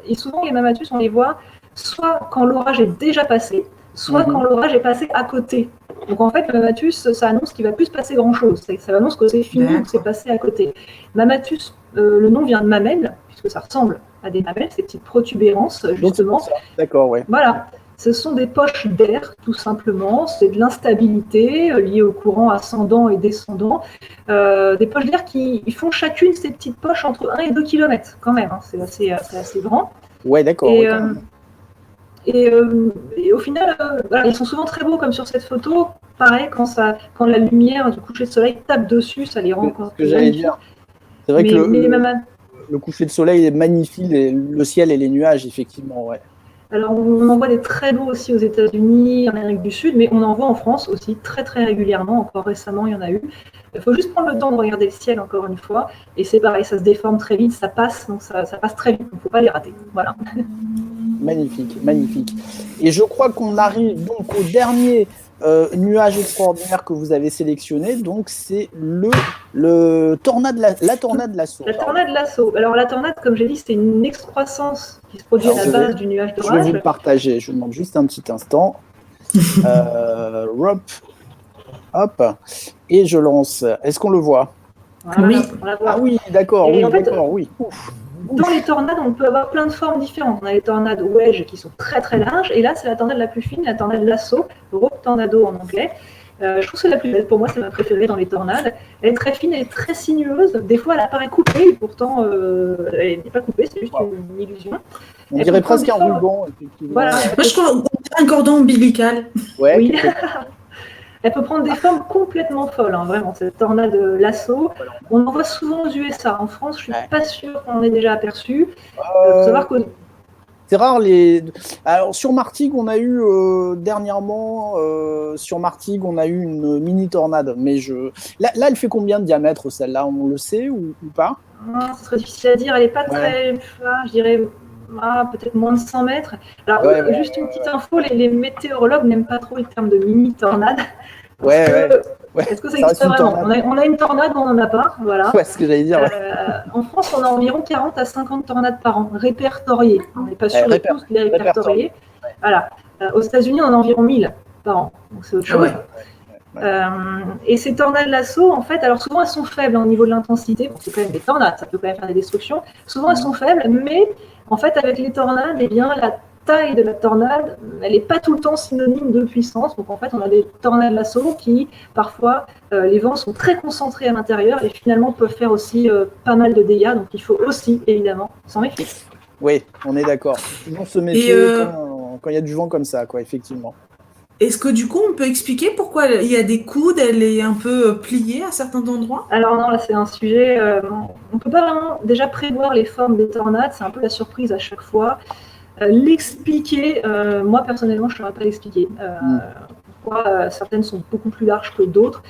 Et souvent, les Mammatus, on les voit soit quand l'orage est déjà passé, soit quand l'orage est passé à côté. Donc en fait, le Mammatus, ça annonce qu'il ne va plus se passer grand-chose. Ça annonce que c'est fini, que c'est passé à côté. Mammatus, le nom vient de mamelle, puisque ça ressemble à des mamelles, ces petites protubérances, justement. D'accord, ouais. Voilà. Ce sont des poches d'air, tout simplement. C'est de l'instabilité liée au courant ascendant et descendant. Des poches d'air qui font chacune ces petites poches entre 1 et 2 km, quand même. C'est assez grand. Ouais, d'accord. Et au final, ils sont souvent très beaux, comme sur cette photo. Pareil, quand la lumière du coucher de soleil tape dessus, ça les rend encore plus magnifiques. C'est vrai que le coucher de soleil magnifie le ciel et les nuages, effectivement, ouais. Alors, on en voit des très beaux aussi aux États-Unis, en Amérique du Sud, mais on en voit en France aussi très très régulièrement. Encore récemment, il y en a eu. Il faut juste prendre le temps de regarder le ciel encore une fois. Et c'est pareil, ça se déforme très vite, ça passe, donc ça passe très vite. Donc, il ne faut pas les rater. Voilà. Magnifique, magnifique. Et je crois qu'on arrive donc au dernier nuage extraordinaire que vous avez sélectionné. Donc, c'est la tornade Lasso. La tornade Lasso. Alors, la tornade, comme j'ai dit, c'est une excroissance qui se produit à la base du nuage d'orage. Je vais vous le partager. Je vous demande juste un petit instant. Hop. Et je lance. Est-ce qu'on le voit? Voilà, oui. On la voit. Ah oui, d'accord. Et oui, en fait, d'accord, oui. Ouf. Dans les tornades, on peut avoir plein de formes différentes. On a les tornades wedge qui sont très très larges, et là c'est la tornade la plus fine, la tornade lasso, rope tornado en anglais. Je trouve que c'est la plus belle, pour moi c'est ma préférée dans les tornades. Elle est très fine, elle est très sinueuse, des fois elle apparaît coupée, et pourtant elle n'est pas coupée, c'est juste une illusion. On dirait presque un ruban, effectivement. Voilà. Moi, je crois qu'on dirait un cordon ombilical. Ouais, oui. Elle peut prendre des formes complètement folles, vraiment, cette tornade lasso. On en voit souvent aux USA. En France, je ne suis pas sûre qu'on en ait déjà aperçu. Faut savoir que... C'est rare. Alors, sur Martigues, on a eu dernièrement, une mini tornade. Mais là, elle fait combien de diamètre, celle-là? On le sait ou pas? Ce serait difficile à dire. Elle n'est pas très... je dirais... peut-être moins de 100 mètres. Alors, juste une petite info, les météorologues n'aiment pas trop le terme de mini-tornade. Ouais, Est-ce que ça ça reste existe une vraiment? tornade. On a une tornade, on n'en a pas, voilà. Ouais, c'est ce que j'allais dire. Ouais. En France, on a environ 40 à 50 tornades par an, répertoriées. On n'est pas sûr de tous les répertorier. Voilà. Aux États-Unis, on en a environ 1000 par an. Donc c'est autre chose. Et ces tornades d'assaut, en fait, alors souvent elles sont faibles au niveau de l'intensité. Bon, c'est quand même des tornades, ça peut quand même faire des destructions. Souvent elles sont faibles, mais en fait, avec les tornades, eh bien, la taille de la tornade, elle n'est pas tout le temps synonyme de puissance. Donc en fait, on a des tornades d'assaut qui, parfois, les vents sont très concentrés à l'intérieur et finalement peuvent faire aussi pas mal de dégâts. Donc il faut aussi, évidemment, s'en méfier. Oui, on est d'accord. On se méfier quand il y a du vent comme ça, quoi, effectivement. Est-ce que du coup, on peut expliquer pourquoi il y a des coudes, elle est un peu pliée à certains endroits? Alors non, là c'est un sujet, on ne peut pas vraiment déjà prévoir les formes des tornades, c'est un peu la surprise à chaque fois. L'expliquer, moi personnellement je ne saurais pas l'expliquer. Pourquoi certaines sont beaucoup plus larges que d'autres.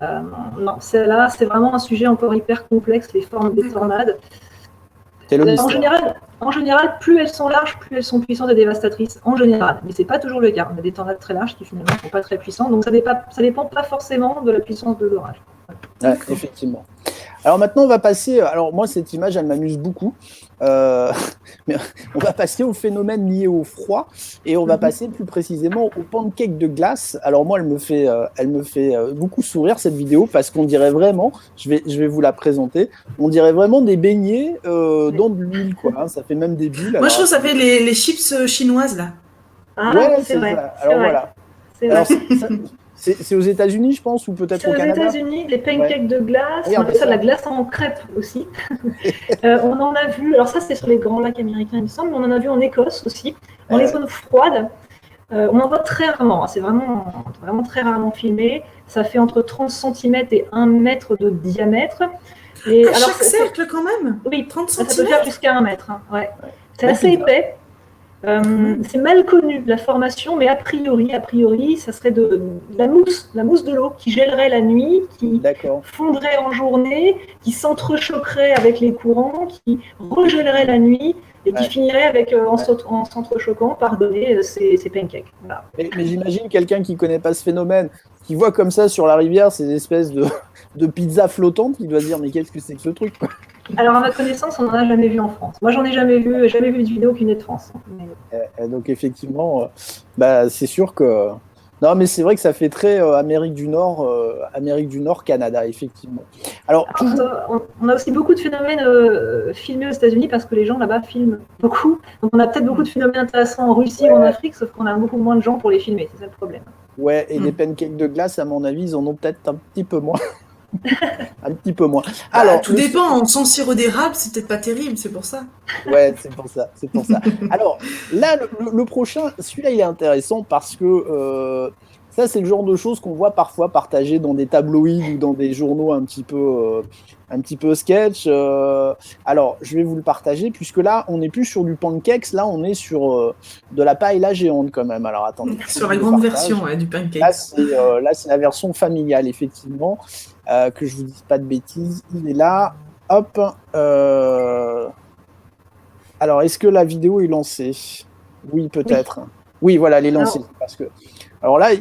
Non, là c'est vraiment un sujet encore hyper complexe, les formes des tornades. En général, plus elles sont larges, plus elles sont puissantes et dévastatrices, en général. Mais ce n'est pas toujours le cas. On a des tornades très larges qui finalement ne sont pas très puissantes, donc ça dépend pas forcément de la puissance de l'orage. Ouais, effectivement. Alors maintenant, on va passer. Alors moi, cette image, elle m'amuse beaucoup. Mais on va passer au phénomène lié au froid et on va passer plus précisément au pancake de glace. Alors moi, elle me fait beaucoup sourire cette vidéo parce qu'on dirait vraiment, je vais vous la présenter, on dirait vraiment des beignets dans de l'huile, quoi. Hein, ça fait même des bulles. Moi, je trouve que ça fait les chips chinoises là. Ah, ouais, c'est vrai. Ça. Alors voilà. Alors, c'est aux États-Unis, je pense, ou peut-être au Canada. C'est aux États-Unis, les pancakes de glace, on appelle ça de la glace en crêpe aussi. On en a vu, alors ça c'est sur les grands lacs américains, il me semble, mais on en a vu en Écosse aussi, dans les zones froides. On en voit très rarement, c'est vraiment très rarement filmé. Ça fait entre 30 cm et 1 mètre de diamètre. Et alors, chaque cercle quand même? Oui, 30 cm. Ça peut faire jusqu'à 1 mètre. Hein, ouais. C'est assez épais. C'est mal connu la formation, mais a priori, ça serait de la mousse de l'eau qui gèlerait la nuit, qui fondrait en journée, qui s'entrechoquerait avec les courants, qui regèlerait la nuit et qui finirait avec, en s'entrechoquant par donner ces pancakes. Voilà. Mais j'imagine quelqu'un qui ne connaît pas ce phénomène, qui voit comme ça sur la rivière ces espèces de pizzas flottantes, qui doit se dire mais qu'est-ce que c'est que ce truc, quoi. Alors, à ma connaissance, on n'en a jamais vu en France. Moi, j'en ai jamais vu de vidéo qui n'est de France. Donc, effectivement, c'est sûr que... Non, mais c'est vrai que ça fait très Amérique du Nord, Canada, effectivement. Alors, on a aussi beaucoup de phénomènes filmés aux États-Unis parce que les gens là-bas filment beaucoup. Donc, on a peut-être beaucoup de phénomènes intéressants en Russie ou en Afrique, sauf qu'on a beaucoup moins de gens pour les filmer. C'est ça le problème. Ouais, et les pancakes de glace, à mon avis, ils en ont peut-être un petit peu moins. Un petit peu moins. Alors, tout dépend, sans sirop d'érable, c'est peut-être pas terrible, c'est pour ça. Ouais, c'est pour ça. Alors, là, le prochain, celui-là, il est intéressant parce que ça, c'est le genre de choses qu'on voit parfois partagées dans des tabloïds ou dans des journaux un petit peu sketch. Alors, je vais vous le partager, puisque là, on n'est plus sur du pancakes, là, on est sur de la paella géante quand même. Alors, attendez. Sur la grande version du pancake. Là, c'est la version familiale, effectivement. Que je vous dise pas de bêtises, il est là, hop. Alors, est-ce que la vidéo est lancée? Oui, peut-être. Oui, voilà, elle est lancée. Parce que... Alors là,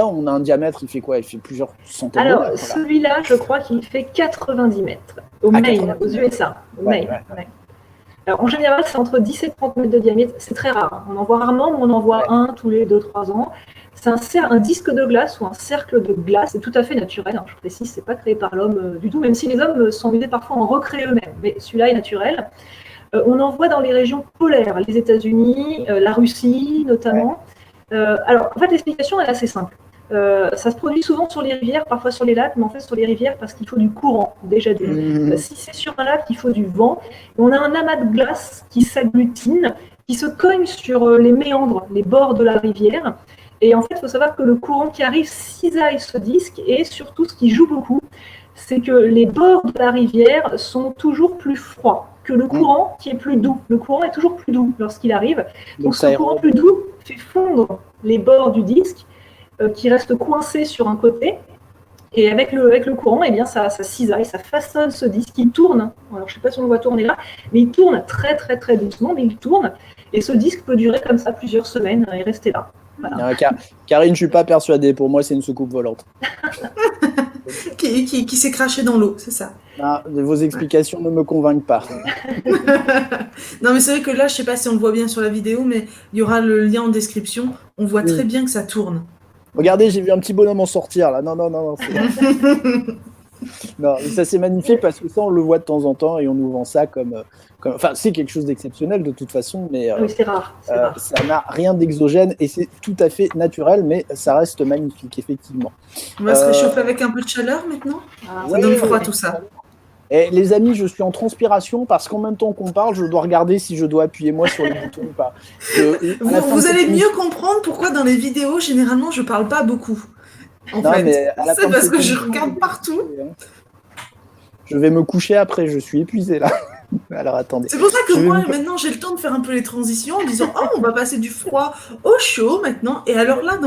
on a un diamètre, il fait quoi? Il fait plusieurs centaines de mètres. Alors, celui-là, je crois qu'il fait 90 mètres, au Maine, aux USA. Ouais. Alors, en général, c'est entre 10 et 30 mètres de diamètre. C'est très rare. On en voit rarement, mais on en voit un tous les 2-3 ans. C'est un disque de glace ou un cercle de glace. C'est tout à fait naturel. Hein, je précise, c'est pas créé par l'homme du tout, même si les hommes sont obligés parfois à en recréer eux-mêmes. Mais celui-là est naturel. On en voit dans les régions polaires, les États-Unis, la Russie notamment. Alors, en fait, l'explication est assez simple. Ça se produit souvent sur les rivières, parfois sur les lacs, mais en fait sur les rivières parce qu'il faut du courant, déjà d'une. Si c'est sur un lac, il faut du vent. Et on a un amas de glace qui s'agglutine, qui se cogne sur les méandres, les bords de la rivière. Et en fait, il faut savoir que le courant qui arrive cisaille ce disque et surtout, ce qui joue beaucoup, c'est que les bords de la rivière sont toujours plus froids que le courant qui est plus doux. Le courant est toujours plus doux lorsqu'il arrive. Donc ce courant plus doux fait fondre les bords du disque qui restent coincés sur un côté. Et avec le courant, eh bien, ça cisaille, ça façonne ce disque qui tourne. Alors, je ne sais pas si on le voit tourner là, mais il tourne très, très, très doucement, mais il tourne. Et ce disque peut durer comme ça plusieurs semaines et rester là. Voilà. Karine, je suis pas persuadé. Pour moi, c'est une soucoupe volante. Qui s'est craché dans l'eau, c'est ça. Ah, vos explications ne me convainquent pas. Non, mais c'est vrai que là, je sais pas si on le voit bien sur la vidéo, mais il y aura le lien en description. On voit très bien que ça tourne. Regardez, j'ai vu un petit bonhomme en sortir là. Non. Non, mais ça c'est magnifique parce que ça on le voit de temps en temps et on nous vend ça comme enfin c'est quelque chose d'exceptionnel de toute façon, mais Oui, c'est rare. ça n'a rien d'exogène et c'est tout à fait naturel, mais ça reste magnifique effectivement. On va se réchauffer avec un peu de chaleur maintenant. Ça donne froid tout ça. Et les amis, je suis en transpiration parce qu'en même temps qu'on parle, je dois regarder si je dois appuyer moi sur les boutons ou pas. Vous allez mieux comprendre pourquoi dans les vidéos généralement je parle pas beaucoup. En fait, c'est parce que je regarde partout. Je vais me coucher après, je suis épuisé là. Alors attendez. C'est pour ça que moi maintenant j'ai le temps de faire un peu les transitions en disant on va passer du froid au chaud maintenant. Et alors là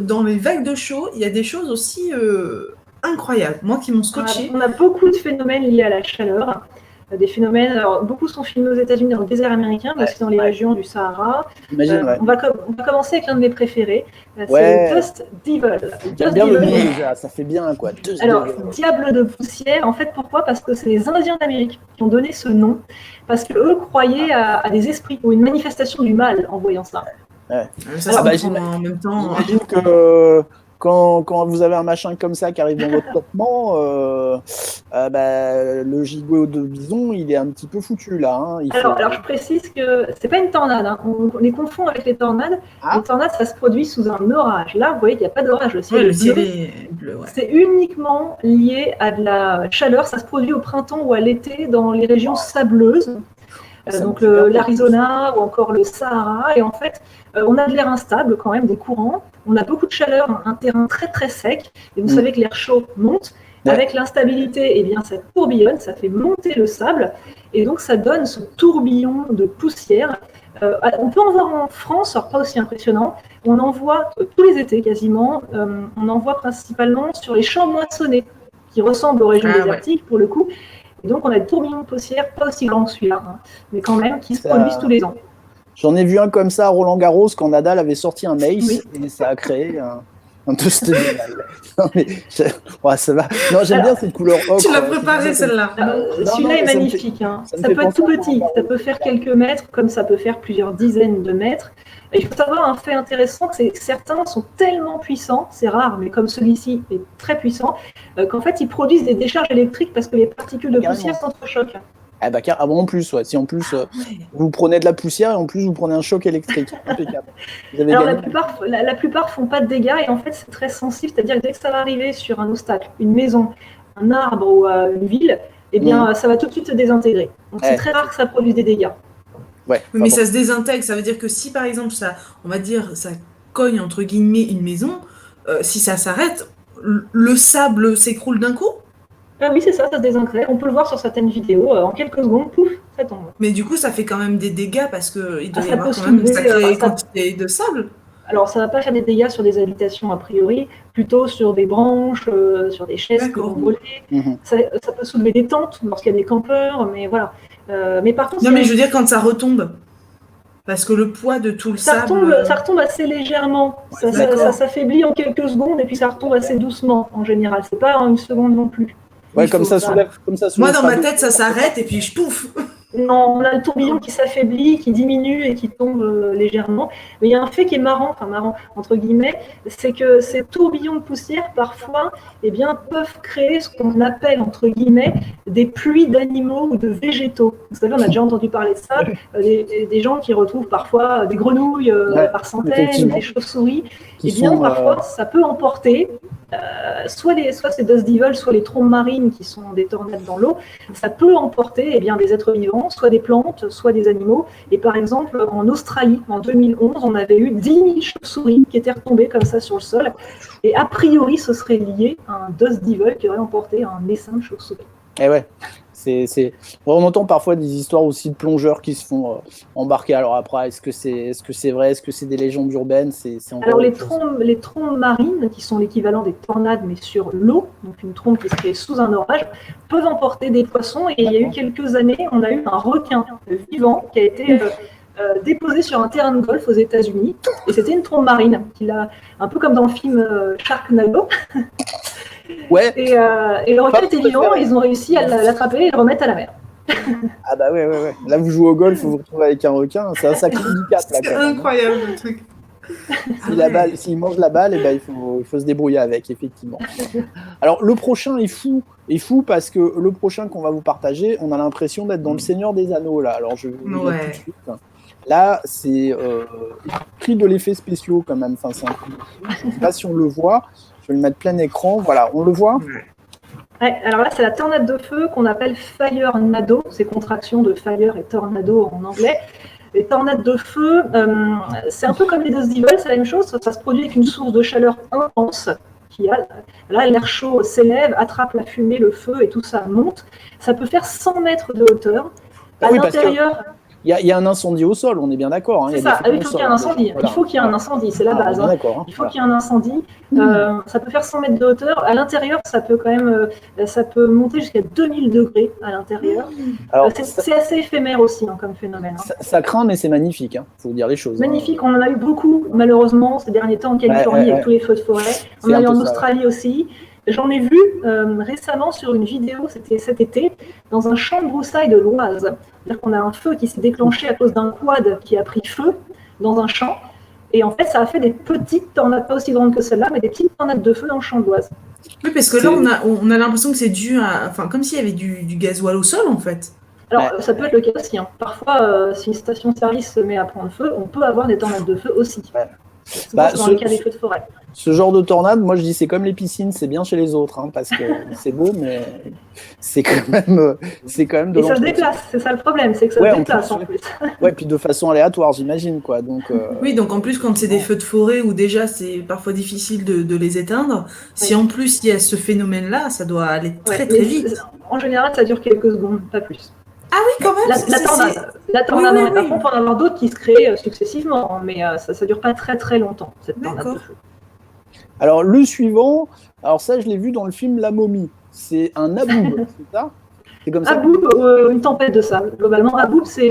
dans les vagues de chaud, il y a des choses aussi incroyables. Moi qui m'ont scotché. On a beaucoup de phénomènes liés à la chaleur. Des phénomènes, alors beaucoup sont filmés aux États-Unis dans le désert américain, mais aussi dans les régions du Sahara. On va commencer avec l'un de mes préférés, c'est Dust Devil. J'aime bien le nom déjà, ça fait bien quoi. Alors, diable de poussière, en fait pourquoi? Parce que c'est les Indiens d'Amérique qui ont donné ce nom, parce qu'eux croyaient à des esprits ou une manifestation du mal en voyant ça. Ça en même temps. J'imagine que quand vous avez un machin comme ça qui arrive dans votre campement, le gigot de bison, il est un petit peu foutu là. Hein. Alors, je précise que c'est pas une tornade. Hein. On les confond avec les tornades. Les tornades, ça se produit sous un orage. Là, vous voyez qu'il n'y a pas d'orage. Le ciel est bleu. C'est uniquement lié à de la chaleur. Ça se produit au printemps ou à l'été dans les régions sableuses. Donc l'Arizona ou encore le Sahara. Et en fait, on a de l'air instable quand même, des courants. On a beaucoup de chaleur, un terrain très très sec. Et vous savez que l'air chaud monte. Avec l'instabilité, eh bien, ça tourbillonne, ça fait monter le sable. Et donc, ça donne ce tourbillon de poussière. On peut en voir en France, alors pas aussi impressionnant. On en voit tous les étés quasiment. On en voit principalement sur les champs moissonnés, qui ressemblent aux régions désertiques pour le coup. Et donc, on a des tourbillons de poussière, pas aussi grands que celui-là, hein, mais quand même, qui se produisent tous les ans. J'en ai vu un comme ça à Roland-Garros quand Nadal avait sorti un Mace et ça a créé un toast ça va. Non, j'aime bien cette couleur ocre. Tu l'as préparée celle-là. Celui-là est magnifique. Ça peut être tout petit, ça peut faire quelques mètres, comme ça peut faire plusieurs dizaines de mètres. Et il faut savoir un fait intéressant, c'est que certains sont tellement puissants, c'est rare, mais comme celui-ci est très puissant, qu'en fait ils produisent des décharges électriques parce que les particules de poussière s'entrechoquent. Ah bah en plus, si en plus vous prenez de la poussière et en plus vous prenez un choc électrique. Impeccable. Alors la plupart font pas de dégâts et en fait c'est très sensible, c'est-à-dire que dès que ça va arriver sur un obstacle, une maison, un arbre ou une ville, eh bien ça va tout de suite se désintégrer. Donc c'est très rare que ça produise des dégâts. Ouais, mais ça se désintègre, ça veut dire que si par exemple ça cogne entre guillemets une maison, si ça s'arrête, le sable s'écroule d'un coup. Oui, c'est ça se désintègre. On peut le voir sur certaines vidéos, en quelques secondes, pouf, ça tombe. Mais du coup, ça fait quand même des dégâts parce qu'il doit y avoir quand même une sacrée quantité de sable. Alors, ça ne va pas faire des dégâts sur des habitations a priori, plutôt sur des branches, sur des chaises qui vont voler. Ça peut soulever des tentes lorsqu'il y a des campeurs, mais voilà. Mais par contre, non, mais je veux dire quand ça retombe. Parce que le poids de tout le sable... Ça retombe assez légèrement. Ça s'affaiblit en quelques secondes et puis ça retombe assez doucement en général. C'est pas en une seconde non plus. Ouais, comme ça soulève. Moi, dans ma tête, ça s'arrête et puis je pouf. Non, on a le tourbillon qui s'affaiblit, qui diminue et qui tombe légèrement. Mais il y a un fait qui est marrant entre guillemets, c'est que ces tourbillons de poussière, parfois, eh bien, peuvent créer ce qu'on appelle, entre guillemets, des pluies d'animaux ou de végétaux. Vous savez, on a déjà entendu parler de ça, des gens qui retrouvent parfois des grenouilles par centaines, des chauves-souris. Eh bien, parfois, ça peut emporter soit ces Dust Devils, soit les trombes marines qui sont des tornades dans l'eau. Ça peut emporter eh bien, des êtres vivants, soit des plantes, soit des animaux. Et par exemple, en Australie, en 2011, on avait eu 10 000 chauves-souris qui étaient retombées comme ça sur le sol. Et a priori, ce serait lié à un Dust Devil qui aurait emporté un essaim de chauve-souris. Eh ouais. On entend parfois des histoires aussi de plongeurs qui se font embarquer. Alors après, est-ce que c'est vrai? Est-ce que c'est des légendes urbaines? Alors les trombes marines, qui sont l'équivalent des tornades, mais sur l'eau, donc une trombe qui se crée sous un orage, peuvent emporter des poissons. Et il y a eu quelques années, on a eu un requin vivant qui a été déposée sur un terrain de golf aux États-Unis. Et c'était une trombe marine, un peu comme dans le film Sharknado. Ouais. Et le requin était vivant, ils ont réussi à l'attraper et le remettre à la mer. Ah bah ouais. Là, vous jouez au golf, vous vous retrouvez avec un requin, c'est un sacré handicap. Là, C'est incroyable le truc. S'il mange la balle, eh ben, il faut se débrouiller avec, effectivement. Alors, le prochain est fou parce que le prochain qu'on va vous partager, on a l'impression d'être dans le Seigneur des Anneaux, là. Alors, je vais vous le dire tout de suite. Là, c'est pris de l'effet spéciaux, quand même. Enfin, je ne sais pas si on le voit. Je vais le mettre plein écran. Voilà, on le voit ? Ouais, alors là, c'est la tornade de feu qu'on appelle Fire Nado. C'est contraction de Fire et Tornado en anglais. Les tornades de feu, c'est un peu comme les Dust Devils, c'est la même chose. Ça se produit avec une source de chaleur intense. Là, l'air chaud s'élève, attrape la fumée, le feu et tout ça monte. Ça peut faire 100 mètres de hauteur. À l'intérieur... Il y a un incendie au sol, on est bien d'accord. Hein, c'est ça, il faut qu'il y ait un incendie. Voilà. Il faut qu'il y ait un incendie, c'est la base. Hein. Il faut qu'il y ait un incendie. Ça peut faire 100 mètres de hauteur. À l'intérieur, ça peut quand même, ça peut monter jusqu'à 2000 degrés à l'intérieur. C'est assez éphémère aussi hein, comme phénomène. Hein. Ça craint, mais c'est magnifique. Il faut dire les choses. Magnifique. On en a eu beaucoup, malheureusement, ces derniers temps en Californie avec tous les feux de forêt. On en a eu en Australie aussi. J'en ai vu récemment sur une vidéo, c'était cet été, dans un champ de broussailles de l'Oise. C'est-à-dire qu'on a un feu qui s'est déclenché à cause d'un quad qui a pris feu dans un champ. Et en fait, ça a fait des petites tornades, pas aussi grandes que celle-là, mais des petites tornades de feu dans le champ de l'Oise. Oui, parce que là, on a l'impression que c'est dû à... Enfin, comme s'il y avait du gasoil au sol, en fait. Alors, ça peut être le cas aussi. Hein. Parfois, si une station-service se met à prendre feu, on peut avoir des tornades de feu aussi. Dans le cas des feux de forêt. Ce genre de tornade, moi je dis c'est comme les piscines, c'est bien chez les autres, hein, parce que c'est beau, mais c'est quand même de. Et ça se déplace, c'est ça le problème, c'est que ça se déplace en plus. Ouais, puis de façon aléatoire, j'imagine quoi. Donc. Oui, donc en plus quand c'est des feux de forêt où déjà c'est parfois difficile de les éteindre, si en plus il y a ce phénomène-là, ça doit aller très vite. En général, ça dure quelques secondes, pas plus. Ah oui, quand même. La tornade, oui. Par contre, on peut en avoir d'autres qui se créent successivement, hein, mais ça ne dure pas très longtemps, cette tornade de feu. Alors, le suivant, ça, je l'ai vu dans le film La Momie. C'est un aboub, c'est ça ? C'est comme ça. Aboub, une tempête de sable. Globalement, aboub, c'est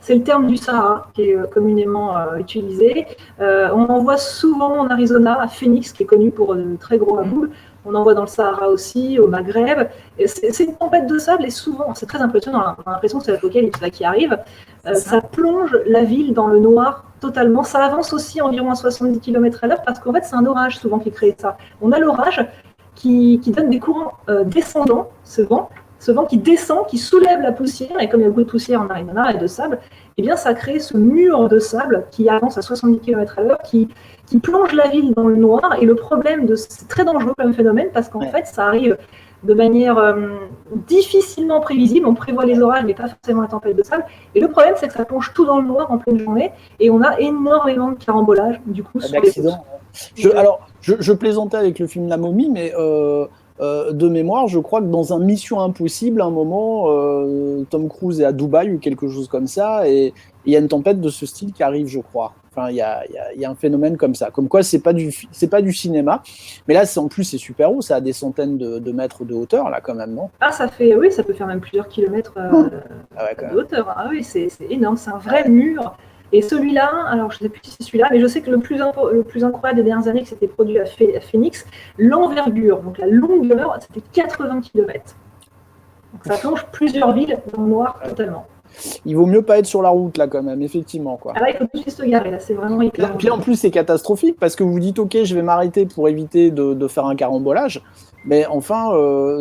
le terme du Sahara qui est communément utilisé. On en voit souvent en Arizona, à Phoenix, qui est connu pour de très gros aboubs. On en voit dans le Sahara aussi, au Maghreb. C'est une tempête de sable et souvent, c'est très impressionnant, on a l'impression que c'est l'apocalypse là qui arrive. Ça plonge la ville dans le noir totalement. Ça avance aussi environ à 70 km/h parce qu'en fait, c'est un orage souvent qui crée ça. On a l'orage qui donne des courants descendants, ce vent qui descend, qui soulève la poussière, et comme il y a beaucoup de poussière en Arizona et de sable, eh bien ça crée ce mur de sable qui avance à 70 km/h, qui plonge la ville dans le noir. Et le problème, c'est très dangereux comme phénomène, parce qu'en fait, ça arrive de manière difficilement prévisible. On prévoit les orages, mais pas forcément la tempête de sable. Et le problème, c'est que ça plonge tout dans le noir en pleine journée, et on a énormément de carambolages, du coup, sur les routes. Alors, je plaisantais avec le film La Momie, mais... de mémoire, je crois que dans un Mission Impossible, à un moment, Tom Cruise est à Dubaï ou quelque chose comme ça, et il y a une tempête de ce style qui arrive, je crois. Enfin, il y a un phénomène comme ça. Comme quoi, c'est pas du cinéma. Mais là, en plus, c'est super haut. Ça a des centaines de mètres de hauteur, là, quand même, non ? Ah, ça peut faire même plusieurs kilomètres de hauteur. Ah oui, c'est énorme. C'est un vrai mur. Et celui-là, alors je ne sais plus si c'est celui-là, mais je sais que le plus incroyable des dernières années que c'était produit à Phoenix, l'envergure, donc la longueur, c'était 80 km. Donc ça plonge plusieurs villes dans le noir totalement. Il vaut mieux pas être sur la route là quand même, effectivement quoi. Ah là, il faut tout de suite se garer, là c'est vraiment hyper. Puis en plus c'est catastrophique parce que vous dites ok je vais m'arrêter pour éviter de faire un carambolage, mais enfin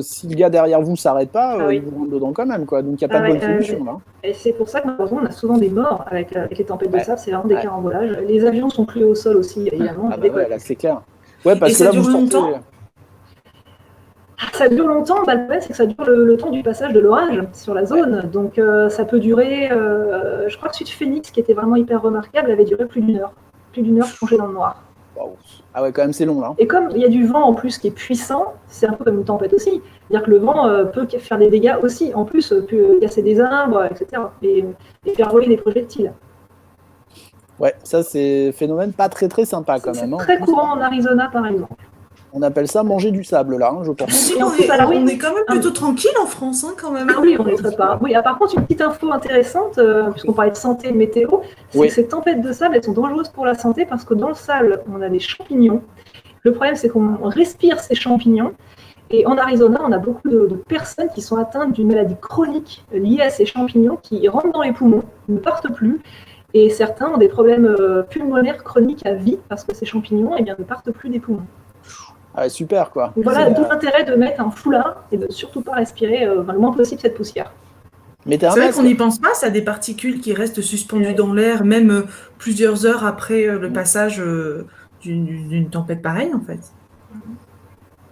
si le gars derrière vous s'arrête pas, il vous rentre dedans quand même quoi. Donc il n'y a pas de bonne solution là. Et c'est pour ça que malheureusement on a souvent des morts avec les tempêtes de sable, c'est vraiment des carambolages. Les avions sont plus au sol aussi évidemment. Ah bah là c'est clair. Ouais parce et que ça là dure vous longtemps. Ça dure longtemps, le problème c'est que ça dure le temps du passage de l'orage sur la zone, donc ça peut durer, je crois que celui de Phoenix qui était vraiment hyper remarquable avait duré plus d'une heure plongé dans le noir. Wow. Ah ouais quand même c'est long là. Et comme il y a du vent en plus qui est puissant, c'est un peu comme une tempête aussi, c'est-à-dire que le vent peut faire des dégâts aussi, en plus peut casser des arbres, etc. et faire voler des projectiles. Ouais, ça c'est phénomène pas très sympa quand même. C'est très courant en Arizona par exemple. On appelle ça manger du sable, là, je pense. Et en plus, alors, On est quand même plutôt tranquille en France, hein, quand même. Ah oui, on est très pas. Oui, par contre, une petite info intéressante, puisqu'on parlait de santé et de météo, c'est Oui. que ces tempêtes de sable, elles sont dangereuses pour la santé parce que dans le sable, on a des champignons. Le problème, c'est qu'on respire ces champignons. Et en Arizona, on a beaucoup de personnes qui sont atteintes d'une maladie chronique liée à ces champignons qui rentrent dans les poumons, ne partent plus. Et certains ont des problèmes pulmonaires chroniques à vie parce que ces champignons ne partent plus des poumons. Ah, super, quoi. Donc voilà, d'où l'intérêt de mettre un foulard et de surtout pas respirer le moins possible cette poussière. Mettez un C'est vrai masque. qu'on n'y pense pas, ça a des particules qui restent suspendues dans l'air, même plusieurs heures après le passage d'une tempête pareille, en fait.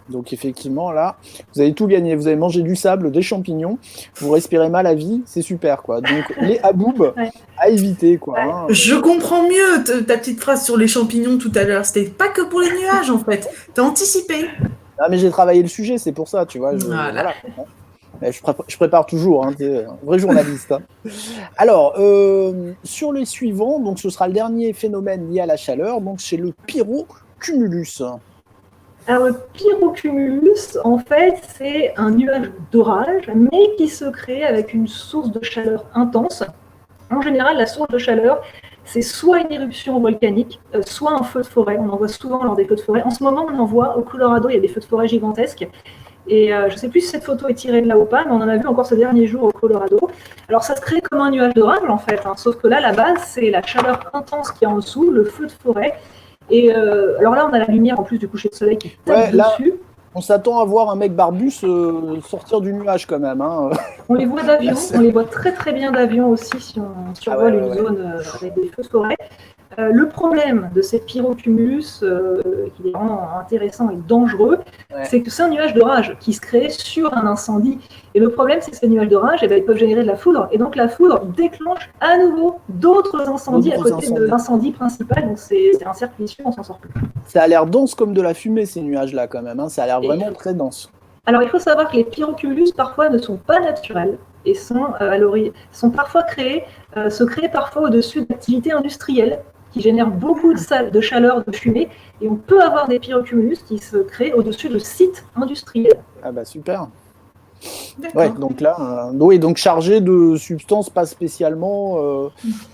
Donc effectivement, là, vous avez tout gagné. Vous avez mangé du sable, des champignons, vous respirez mal à vie, c'est super, quoi. Donc les haboubs à éviter, quoi. Hein. Je comprends mieux ta petite phrase sur les champignons tout à l'heure. C'était pas que pour les nuages, en fait. T'as anticipé. Ah, mais j'ai travaillé le sujet, c'est pour ça, tu vois. Voilà. Mais je prépare toujours, hein, t'es un vrai journaliste. Hein. Alors, sur les suivants, donc ce sera le dernier phénomène lié à la chaleur, donc c'est le pyrocumulus. Alors le pyrocumulus, en fait, c'est un nuage d'orage, mais qui se crée avec une source de chaleur intense. En général, la source de chaleur, c'est soit une éruption volcanique, soit un feu de forêt. On en voit souvent lors des feux de forêt. En ce moment, on en voit au Colorado, il y a des feux de forêt gigantesques. Et je ne sais plus si cette photo est tirée de là ou pas, mais on en a vu encore ce dernier jour au Colorado. Alors ça se crée comme un nuage d'orage, en fait, hein, sauf que là, la base, c'est la chaleur intense qui est en dessous, le feu de forêt. Et alors là, on a la lumière en plus du coucher de soleil qui tape dessus. On s'attend à voir un mec barbu sortir du nuage quand même. Hein. On les voit d'avion, on les voit très très bien d'avion aussi si on survole une zone avec des feux de forêt. Le problème de ces pyrocumulus, qui est vraiment intéressant et dangereux, c'est que c'est un nuage d'orage qui se crée sur un incendie. Et le problème, c'est que ces nuages d'orage, ils peuvent générer de la foudre. Et donc la foudre déclenche à nouveau d'autres incendies à côté de l'incendie principal. Donc c'est un cercle vicieux, on s'en sort plus. Ça a l'air dense comme de la fumée, ces nuages-là, quand même. Hein. Ça a l'air vraiment très dense. Alors il faut savoir que les pyrocumulus, parfois, ne sont pas naturels et sont parfois créés, se créent parfois au-dessus d'activités industrielles qui génèrent beaucoup de chaleur, de fumée, et on peut avoir des pyrocumulus qui se créent au-dessus de sites industriels. Ah bah super. Ouais, donc là, donc chargé de substances pas spécialement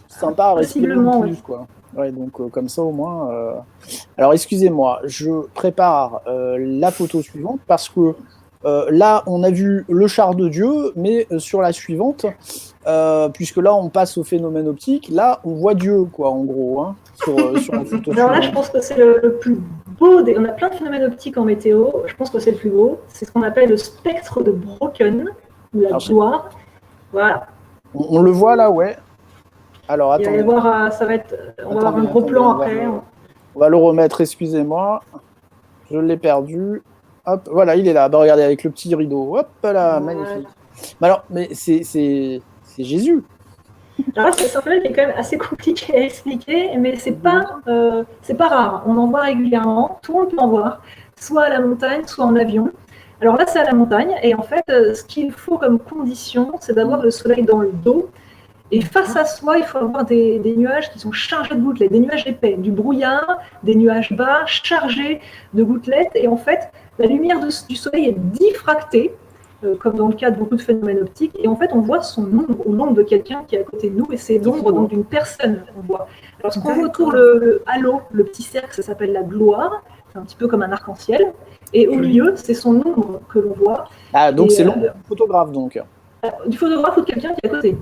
sympa à respirer non plus, quoi. Ouais, donc comme ça au moins. Alors excusez-moi, je prépare la photo suivante parce que là on a vu le char de Dieu, mais sur la suivante, puisque là on passe au phénomène optique, là on voit Dieu, quoi, en gros, hein, sur la photo. Alors là, je pense que c'est le plus beau. On a plein de phénomènes optiques en météo. Je pense que c'est le plus beau. C'est ce qu'on appelle le spectre de Brocken, ou la gloire. Voilà. On le voit là, ouais. Alors attendez. On va avoir un gros plan après. On va le remettre, excusez-moi. Je l'ai perdu. Hop, voilà, il est là. Bah, regardez, avec le petit rideau. Hop là, magnifique. Mais c'est Jésus. Alors là, c'est un phénomène qui est quand même assez compliqué à expliquer, mais c'est pas rare. On en voit régulièrement. Tout le monde peut en voir, soit à la montagne, soit en avion. Alors là, c'est à la montagne, et en fait, ce qu'il faut comme condition, c'est d'avoir le soleil dans le dos. Et face à soi, il faut avoir des nuages qui sont chargés de gouttelettes, des nuages épais, du brouillard, des nuages bas, chargés de gouttelettes. Et en fait, la lumière du soleil est diffractée, comme dans le cas de beaucoup de phénomènes optiques. Et en fait, on voit son ombre ou l'ombre de quelqu'un qui est à côté de nous, et c'est l'ombre donc d'une personne qu'on voit. Alors, ce qu'on voit autour, le halo, le petit cercle, ça s'appelle la gloire. C'est un petit peu comme un arc-en-ciel. Et au milieu, c'est son ombre que l'on voit. Ah, donc c'est l'ombre du photographe, donc. Du photographe ou de quelqu'un qui est à côté.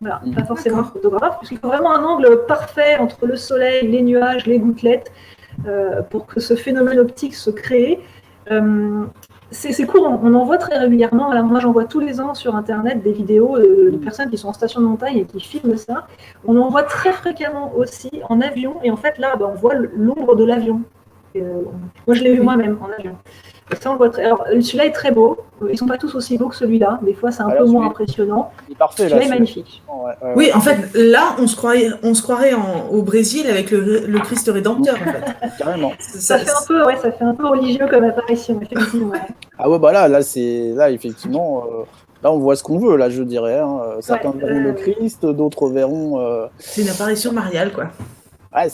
Voilà, pas forcément un photographe, puisqu'il faut vraiment un angle parfait entre le soleil, les nuages, les gouttelettes, pour que ce phénomène optique se crée. C'est courant, on en voit très régulièrement. Alors moi, j'en vois tous les ans sur Internet des vidéos de personnes qui sont en station de montagne et qui filment ça. On en voit très fréquemment aussi en avion, et en fait, là, on voit l'ombre de l'avion. Moi, je l'ai vu moi-même en avion. Ça, on le voit Alors, celui-là est très beau. Ils ne sont pas tous aussi beaux que celui-là. Des fois, c'est un peu moins impressionnant. Il est parfait, celui-là est magnifique. Oui, en fait, là, on se croirait au Brésil avec le Christ Rédempteur, en fait. Carrément. Ça fait un peu religieux comme apparition, effectivement. Ah ouais, bah là, effectivement, là, on voit ce qu'on veut, là, je dirais. Hein. Certains verront le Christ, d'autres verront... C'est une apparition mariale, quoi. Ouais,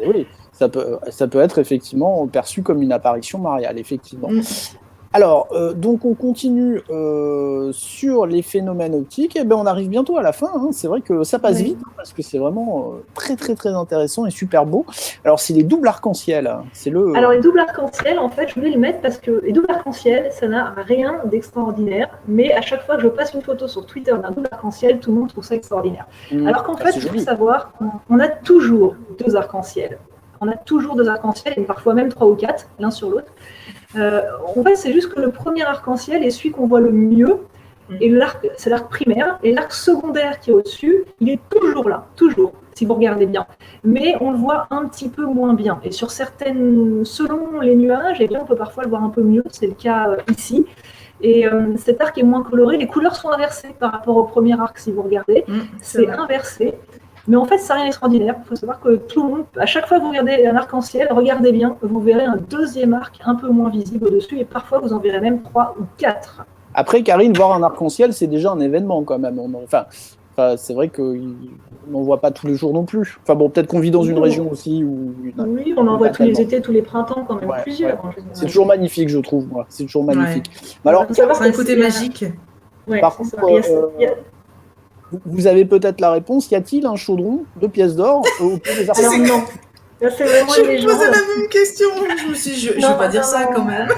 oui. Ça peut être effectivement perçu comme une apparition mariale, effectivement. Mm. Alors, donc on continue sur les phénomènes optiques. Et ben on arrive bientôt à la fin. Hein. C'est vrai que ça passe Oui. vite parce que c'est vraiment très très très intéressant et super beau. Alors c'est les doubles arcs-en-ciel. C'est le. Alors les doubles arc-en-ciel, en fait, je voulais le mettre parce que les doubles arc-en-ciel, ça n'a rien d'extraordinaire. Mais à chaque fois que je passe une photo sur Twitter d'un double arc-en-ciel, tout le monde trouve ça extraordinaire. Alors qu'en fait, c'est il faut joli. savoir qu'on a toujours deux arcs-en-ciel. On a toujours deux arcs-en-ciel, et parfois même 3 ou 4, l'un sur l'autre. En fait, c'est juste que le premier arc-en-ciel est celui qu'on voit le mieux, et c'est l'arc primaire, et l'arc secondaire qui est au-dessus, il est toujours là, toujours, si vous regardez bien. Mais on le voit un petit peu moins bien. Et sur selon les nuages, eh bien, on peut parfois le voir un peu mieux, c'est le cas ici. Et cet arc est moins coloré, les couleurs sont inversées par rapport au premier arc, si vous regardez. C'est inversé. Mais en fait, ça n'a rien d'extraordinaire. Il faut savoir que tout le monde, à chaque fois que vous regardez un arc-en-ciel, regardez bien, vous verrez un deuxième arc un peu moins visible au-dessus, et parfois vous en verrez même 3 ou 4. Après, Karine, voir un arc-en-ciel, c'est déjà un événement quand même. Enfin, c'est vrai qu'on n'en voit pas tous les jours non plus. Enfin bon, peut-être qu'on vit dans une région aussi où. Oui, on en voit tous les étés, tous les printemps, quand même plusieurs. Ouais. C'est toujours magnifique, je trouve, moi. C'est toujours magnifique. Ouais. Mais alors, c'est un côté magique. Ouais, par contre, vous avez peut-être la réponse. Y a-t-il un chaudron de pièces d'or au pied des arcs-en-ciel? Alors non. Là, c'est vraiment une légende. Je me posais la même question. Je me suis dit, je vais pas dire ça quand même.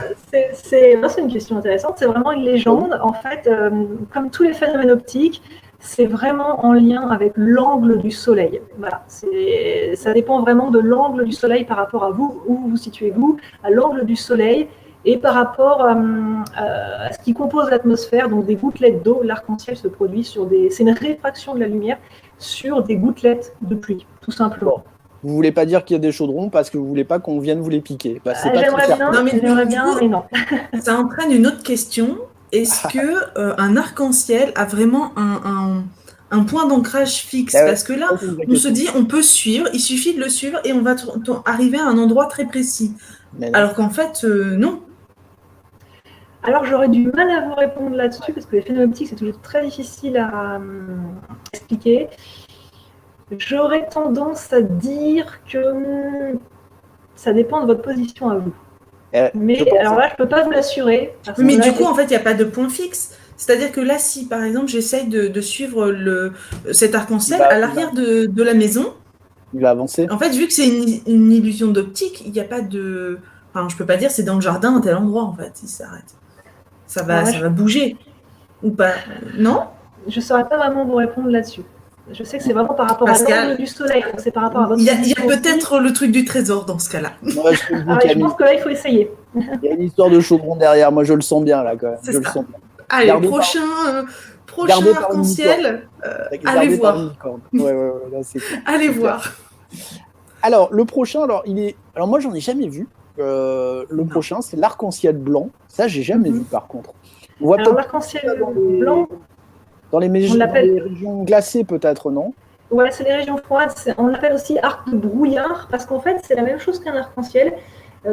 C'est une question intéressante. C'est vraiment une légende. En fait, comme tous les phénomènes optiques, c'est vraiment en lien avec l'angle du soleil. Voilà. Ça dépend vraiment de l'angle du soleil par rapport à vous, où vous situez-vous, à l'angle du soleil. Et par rapport à ce qui compose l'atmosphère, donc des gouttelettes d'eau, l'arc-en-ciel se produit c'est une réfraction de la lumière sur des gouttelettes de pluie, tout simplement. Vous voulez pas dire qu'il y a des chaudrons parce que vous voulez pas qu'on vienne vous les piquer. J'aimerais bien, mais non. Ça entraîne une autre question. Est-ce que un arc-en-ciel a vraiment un point d'ancrage fixe? Parce que là, on se dit, on peut suivre, il suffit de le suivre et on va arriver à un endroit très précis. Alors qu'en fait, non. Alors, j'aurais du mal à vous répondre là-dessus, parce que les phénomènes optiques, c'est toujours très difficile à expliquer. J'aurais tendance à dire que ça dépend de votre position à vous. Mais alors là, je ne peux pas vous l'assurer. Mais du coup, en fait, il n'y a pas de point fixe. C'est-à-dire que là, si par exemple, j'essaye de suivre cet arc-en-ciel à l'arrière de la maison, il va avancer. En fait, vu que c'est une illusion d'optique, il n'y a pas de... Enfin, je peux pas dire c'est dans le jardin à tel endroit, en fait, il s'arrête. Ça va bouger. Ou pas. Non? Je ne saurais pas vraiment vous répondre là-dessus. Je sais que c'est vraiment par rapport à l'angle du soleil. C'est par rapport à votre il y a peut-être le truc du trésor dans ce cas-là. Ouais, je pense que là, il faut essayer. Il y a une histoire de chaudron derrière. Moi, je le sens bien, là, quand même. Je le sens bien. Allez, prochain arc-en-ciel, allez voir. Ouais, là, c'est cool. Allez voir. Alors, le prochain, alors moi, j'en ai jamais vu. Le prochain, c'est l'arc-en-ciel blanc. Ça, j'ai jamais vu, par contre. On voit l'arc-en-ciel blanc. Dans les régions glacées, peut-être, non? Ouais, c'est les régions froides. On l'appelle aussi arc de brouillard, parce qu'en fait, c'est la même chose qu'un arc-en-ciel,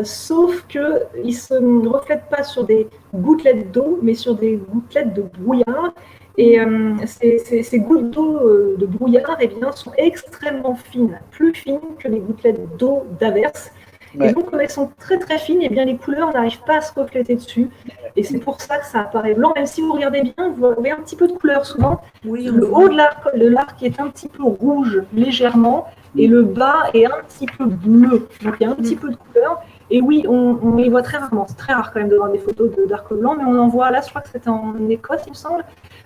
sauf qu'il ne se reflète pas sur des gouttelettes d'eau, mais sur des gouttelettes de brouillard. Et ces gouttes d'eau de brouillard sont extrêmement fines, plus fines que les gouttelettes d'eau d'averse. Ouais. Et donc, comme elles sont très très fines, les couleurs n'arrivent pas à se refléter dessus. Et c'est pour ça que ça apparaît blanc. Même si vous regardez bien, vous voyez un petit peu de couleur souvent. Oui, le haut de l'arc est un petit peu rouge, légèrement, et le bas est un petit peu bleu. Donc, il y a un petit peu de couleur. Et oui, on les voit très rarement. C'est très rare quand même de voir des photos d'arc blanc, mais on en voit, là, je crois que c'était en Écosse, il me semble.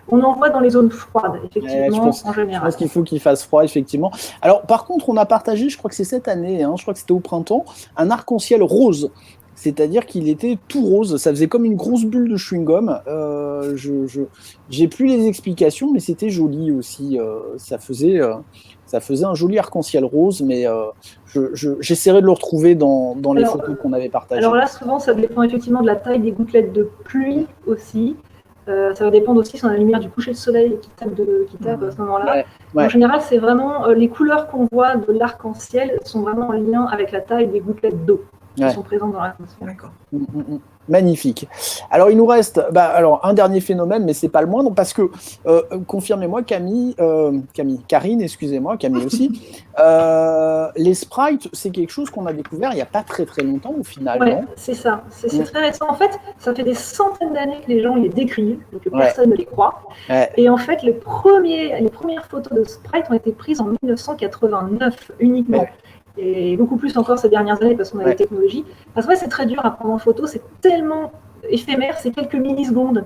On en voit dans les zones froides, effectivement, en général. Je pense qu'il faut qu'il fasse froid, effectivement. Alors, par contre, on a partagé, je crois que c'est cette année, je crois que c'était au printemps, un arc-en-ciel rose. C'est-à-dire qu'il était tout rose. Ça faisait comme une grosse bulle de chewing-gum. J'ai plus les explications, mais c'était joli aussi. Ça faisait un joli arc-en-ciel rose, mais j'essaierai de le retrouver dans les photos qu'on avait partagées. Alors là, souvent, ça dépend effectivement de la taille des gouttelettes de pluie aussi. Ça va dépendre aussi sur la lumière du coucher de soleil qui tape à ce moment-là. Ouais. En général, c'est vraiment les couleurs qu'on voit de l'arc-en-ciel sont vraiment en lien avec la taille des gouttelettes d'eau. qui sont présentes dans l'atmosphère. D'accord. Magnifique. Alors, il nous reste un dernier phénomène, mais c'est pas le moindre, parce que, confirmez-moi, Karine, excusez-moi, Camille aussi, les sprites, c'est quelque chose qu'on a découvert il n'y a pas très très longtemps au final, Ouais, non? c'est ça. C'est très récent. En fait, ça fait des centaines d'années que les gens les décrivent, donc personne ne les croit. Ouais. Et en fait, les premières photos de sprites ont été prises en 1989 uniquement. Ouais. Et beaucoup plus encore ces dernières années parce qu'on a des technologies. Parce que c'est très dur à prendre en photo, c'est tellement éphémère, c'est quelques millisecondes.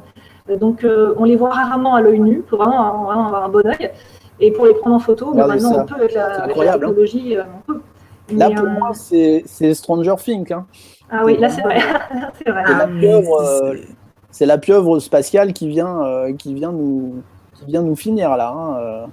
Donc on les voit rarement à l'œil nu, il faut vraiment avoir un bon œil. Et pour les prendre en photo, maintenant on peut avec la technologie, on peut. Là pour moi c'est Stranger Things. Hein. Ah oui, là c'est vrai. C'est vrai. C'est la pieuvre spatiale qui vient nous finir là. Hein.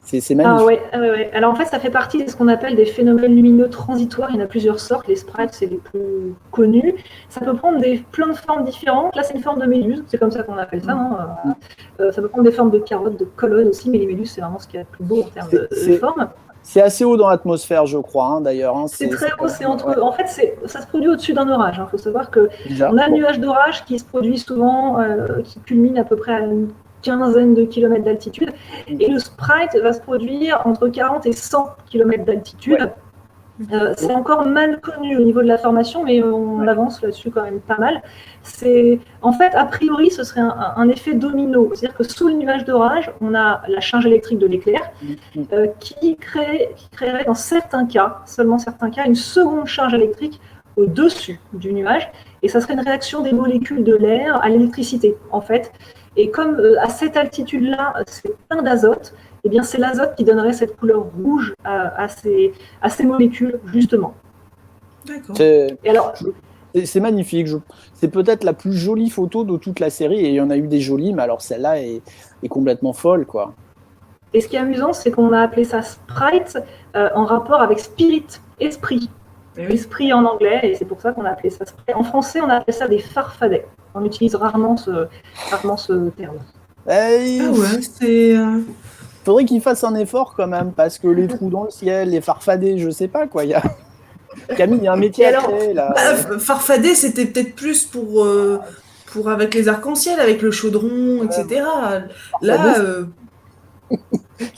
C'est magnifique. Ah ouais. Alors en fait, ça fait partie de ce qu'on appelle des phénomènes lumineux transitoires. Il y en a plusieurs sortes. Les sprites, c'est les plus connus. Ça peut prendre plein de formes différentes. Là, c'est une forme de méduse. C'est comme ça qu'on appelle ça. Hein. Ça peut prendre des formes de carottes, de colonnes aussi. Mais les méduses, c'est vraiment ce qu'il y a de plus beau en termes de forme. C'est assez haut dans l'atmosphère, je crois, hein, d'ailleurs. Hein. C'est très haut. En fait, ça se produit au-dessus d'un orage. Il faut savoir qu'on a un nuage d'orage qui se produit souvent, qui culmine à peu près à une quinzaine de kilomètres d'altitude, et le sprite va se produire entre 40 et 100 kilomètres d'altitude. C'est encore mal connu au niveau de la formation, mais on avance là-dessus quand même pas mal. En fait, a priori, ce serait un effet domino, c'est-à-dire que sous le nuage d'orage, on a la charge électrique de l'éclair qui créerait dans certains cas, seulement certains cas, une seconde charge électrique au-dessus du nuage, et ça serait une réaction des molécules de l'air à l'électricité, en fait. Et comme à cette altitude-là, c'est plein d'azote, eh bien c'est l'azote qui donnerait cette couleur rouge à ces molécules, justement. D'accord. C'est magnifique. C'est peut-être la plus jolie photo de toute la série, et il y en a eu des jolies, mais alors celle-là est complètement folle, quoi. Et ce qui est amusant, c'est qu'on a appelé ça sprite en rapport avec spirit, esprit. Esprit en anglais, et c'est pour ça qu'on a appelé ça sprite. En français, on appelle ça des farfadets. On utilise rarement ce terme. Faudrait qu'ils fassent un effort quand même, parce que les trous dans le ciel, les farfadets, je sais pas quoi. Camille, il y a un métier à créer là. Farfadet, c'était peut-être plus pour avec les arcs-en-ciel, avec le chaudron, etc. Là,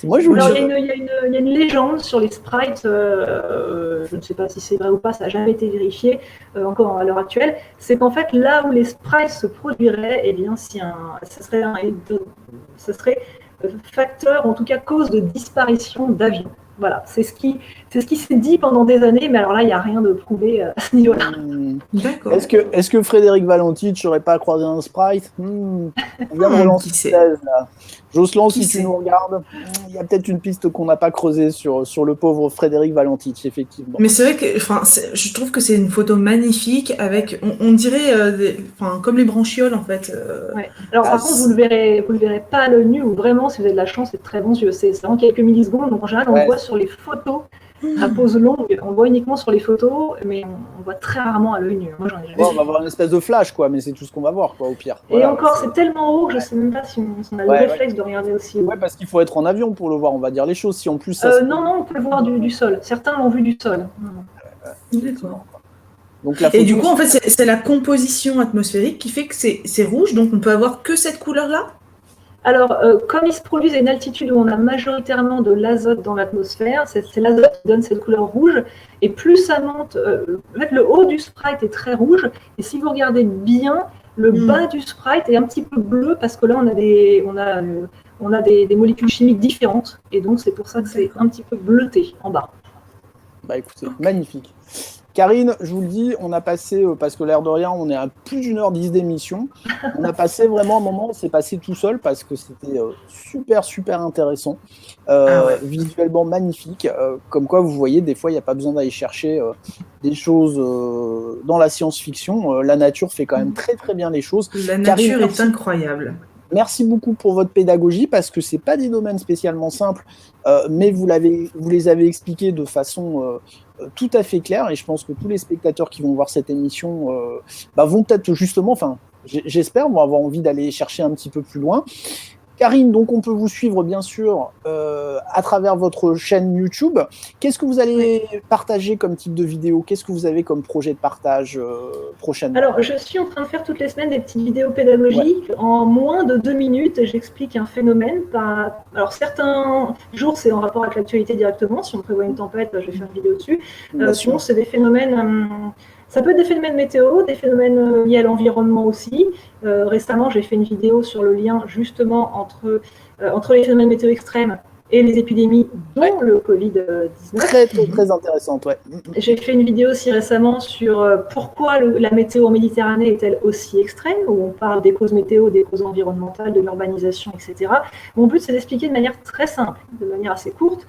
Moi, il y a une légende sur les sprites, je ne sais pas si c'est vrai ou pas, ça n'a jamais été vérifié encore à l'heure actuelle, c'est qu'en fait, là où les sprites se produiraient, eh bien, ça serait facteur, en tout cas cause de disparition d'avions. Voilà, c'est ce qui s'est dit pendant des années, mais alors là, il n'y a rien de prouvé à ce niveau-là. D'accord. Est-ce que Frédéric Valenti n'aurait pas croisé un sprite? On vient de relancer une thèse, là. Jocelyn, si tu nous regardes, il y a peut-être une piste qu'on n'a pas creusée sur le pauvre Frédéric Valenti, effectivement. Mais c'est vrai que je trouve que c'est une photo magnifique, avec, on dirait comme les branchioles, en fait. Ouais. Alors par contre, vous le verrez pas à l'œil nu, ou vraiment, si vous avez de la chance, c'est très bons yeux. C'est vraiment quelques millisecondes, donc en général, on le voit sur les photos à pose longue, on voit uniquement sur les photos, mais on voit très rarement à l'œil nu. Moi, j'en ai jamais vu. On va avoir une espèce de flash, quoi, mais c'est tout ce qu'on va voir, quoi, au pire. Et encore, c'est tellement haut, je sais même pas si on a le réflexe de regarder aussi haut. Ouais, parce qu'il faut être en avion pour le voir, on va dire les choses. Si en plus non, on peut le voir du sol. Certains l'ont vu du sol. D'accord. Donc, et du coup, en fait, c'est la composition atmosphérique qui fait que c'est rouge, donc on peut avoir que cette couleur-là? Alors, comme il se produit à une altitude où on a majoritairement de l'azote dans l'atmosphère, c'est l'azote qui donne cette couleur rouge, et plus ça monte, en fait, le haut du sprite est très rouge, et si vous regardez bien, le bas du sprite est un petit peu bleu, parce que là, on a des molécules chimiques différentes, et donc c'est pour ça que c'est un petit peu bleuté en bas. Bah écoutez, magnifique. Karine, je vous le dis, on a passé, parce que l'air de rien, on est à plus d'1h10 d'émission. On a passé vraiment un moment, on s'est passé tout seul parce que c'était super intéressant. Visuellement magnifique. Comme quoi, vous voyez, des fois, il n'y a pas besoin d'aller chercher des choses dans la science-fiction. La nature fait quand même très bien les choses. La nature Karine, est incroyable. Merci beaucoup pour votre pédagogie, parce que ce n'est pas des domaines spécialement simples, mais vous les avez expliqués de façon tout à fait claire, et je pense que tous les spectateurs qui vont voir cette émission vont peut-être justement, j'espère, vont avoir envie d'aller chercher un petit peu plus loin. Karine, donc on peut vous suivre bien sûr à travers votre chaîne YouTube. Qu'est-ce que vous allez partager comme type de vidéo? Qu'est-ce que vous avez comme projet de partage prochainement? Alors, je suis en train de faire toutes les semaines des petites vidéos pédagogiques. En moins de 2 minutes, j'explique un phénomène. Alors, certains jours, c'est en rapport avec l'actualité directement. Si on prévoit une tempête, je vais faire une vidéo dessus. Sinon, c'est des phénomènes... ça peut être des phénomènes météo, des phénomènes liés à l'environnement aussi. Récemment, j'ai fait une vidéo sur le lien justement entre les phénomènes météo extrêmes et les épidémies, dont le Covid-19. Très, très, très intéressante, ouais. J'ai fait une vidéo aussi récemment sur pourquoi la météo en Méditerranée est-elle aussi extrême, où on parle des causes météo, des causes environnementales, de l'urbanisation, etc. Mon but, c'est d'expliquer de manière très simple, de manière assez courte,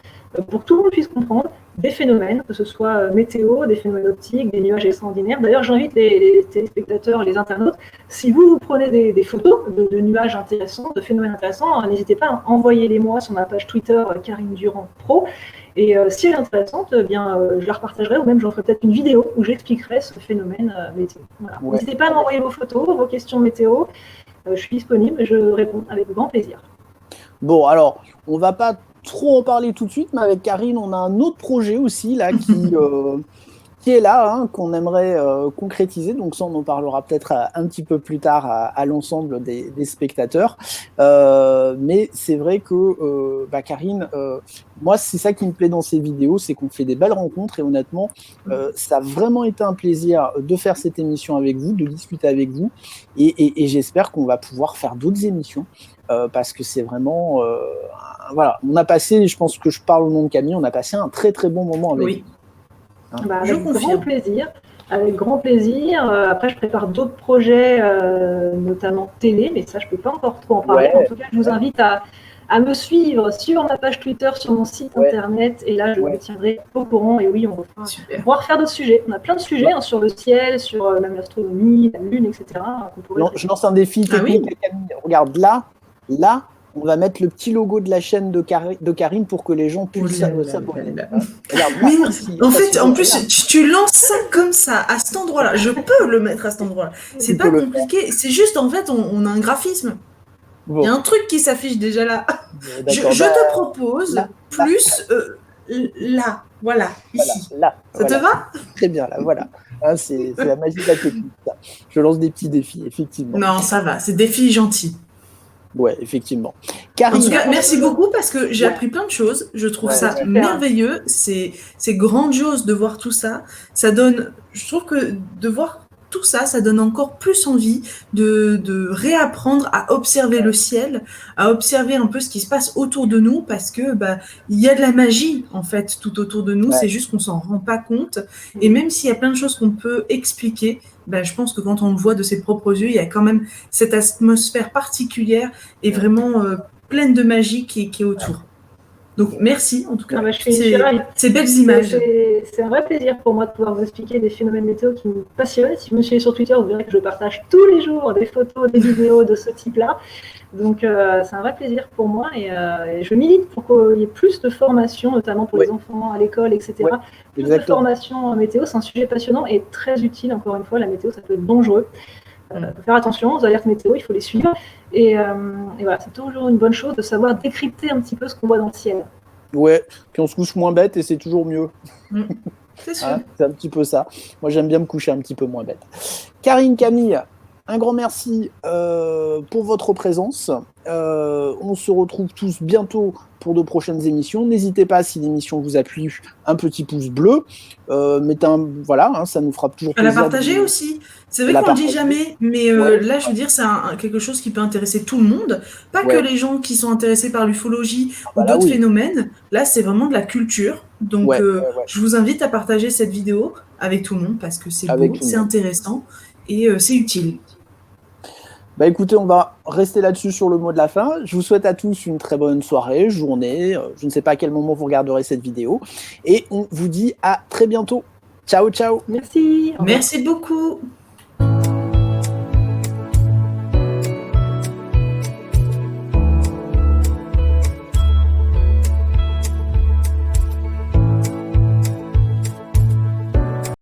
pour que tout le monde puisse comprendre des phénomènes, que ce soit météo, des phénomènes optiques, des nuages extraordinaires. D'ailleurs, j'invite les téléspectateurs, les internautes, si vous prenez des photos de nuages intéressants, de phénomènes intéressants, n'hésitez pas à envoyer-les-moi sur ma page Twitter Karine Durand Pro. Et si elle est intéressante, je la repartagerai ou même j'en ferai peut-être une vidéo où j'expliquerai ce phénomène météo. Voilà. Ouais. N'hésitez pas à m'envoyer vos photos, vos questions météo. Je suis disponible et je réponds avec grand plaisir. Bon, alors, on va pas trop en parler tout de suite, mais avec Karine, on a un autre projet aussi là qui est là, hein, qu'on aimerait concrétiser. Donc ça, on en parlera peut-être un petit peu plus tard à l'ensemble des spectateurs. Mais c'est vrai que Karine, moi, c'est ça qui me plaît dans ces vidéos, c'est qu'on fait des belles rencontres et honnêtement, ça a vraiment été un plaisir de faire cette émission avec vous, de discuter avec vous et j'espère qu'on va pouvoir faire d'autres émissions parce que c'est vraiment... voilà, on a passé, je pense que je parle au nom de Camille, on a passé un très très bon moment avec vous. Avec grand plaisir. Avec grand plaisir. Après, je prépare d'autres projets, notamment télé, mais ça, je ne peux pas encore trop en parler. En tout cas, je vous invite à me suivre sur ma page Twitter, sur mon site internet, et là, je vous tiendrai au courant. Et oui, on va refaire d'autres sujets. On a plein de sujets sur le ciel, sur même l'astronomie, la Lune, etc. Je lance un défi technique à Camille. Regarde, là, on va mettre le petit logo de la chaîne de Karine pour que les gens puissent s'abonner. En fait, en plus, tu lances ça comme ça, à cet endroit-là. Je peux le mettre à cet endroit-là. C'est pas compliqué. C'est juste, en fait, on a un graphisme. Bon. Il y a un truc qui s'affiche déjà là. Je te propose plus là. Voilà, ici. Là, ça te va? Très bien, là, voilà. Hein, c'est la magie de la technique. Ça. Je lance des petits défis, effectivement. Non, ça va. C'est défis gentils. Ouais, effectivement. Karine, en tout cas, merci beaucoup parce que j'ai appris plein de choses. Je trouve ça merveilleux. C'est grandiose de voir tout ça. Ça donne, je trouve que de voir tout ça, ça donne encore plus envie de réapprendre à observer le ciel, à observer un peu ce qui se passe autour de nous parce que il y a de la magie en fait tout autour de nous. C'est juste qu'on s'en rend pas compte. Et même s'il y a plein de choses qu'on peut expliquer, je pense que quand on le voit de ses propres yeux, il y a quand même cette atmosphère particulière et vraiment pleine de magie qui est autour. Donc merci en tout cas, ces belles images. C'est un vrai plaisir pour moi de pouvoir vous expliquer des phénomènes météo qui me passionnent. Si vous me suivez sur Twitter, vous verrez que je partage tous les jours des photos, des vidéos de ce type-là. Donc c'est un vrai plaisir pour moi et je milite pour qu'il y ait plus de formation, notamment pour les enfants à l'école, etc. Plus de formation en météo, c'est un sujet passionnant et très utile. Encore une fois, la météo, ça peut être dangereux. Il faut faire attention aux alertes météo, il faut les suivre. Et voilà, c'est toujours une bonne chose de savoir décrypter un petit peu ce qu'on voit dans le ciel. Ouais, puis on se couche moins bête et c'est toujours mieux. C'est sûr. C'est un petit peu ça. Moi, j'aime bien me coucher un petit peu moins bête. Karine, Camille, un grand merci pour votre présence. On se retrouve tous bientôt pour de prochaines émissions. N'hésitez pas, si l'émission vous a plu, un petit pouce bleu. Voilà, ça nous fera toujours plaisir. À la partager aussi. C'est vrai qu'on ne le dit jamais, mais là, je veux dire, c'est quelque chose qui peut intéresser tout le monde. Pas que les gens qui sont intéressés par l'ufologie ou d'autres phénomènes. Là, c'est vraiment de la culture. Donc, je vous invite à partager cette vidéo avec tout le monde parce que c'est beau, c'est intéressant et c'est utile. Écoutez, on va rester là-dessus sur le mot de la fin. Je vous souhaite à tous une très bonne soirée, journée. Je ne sais pas à quel moment vous regarderez cette vidéo. Et on vous dit à très bientôt. Ciao, ciao. Merci. Merci beaucoup.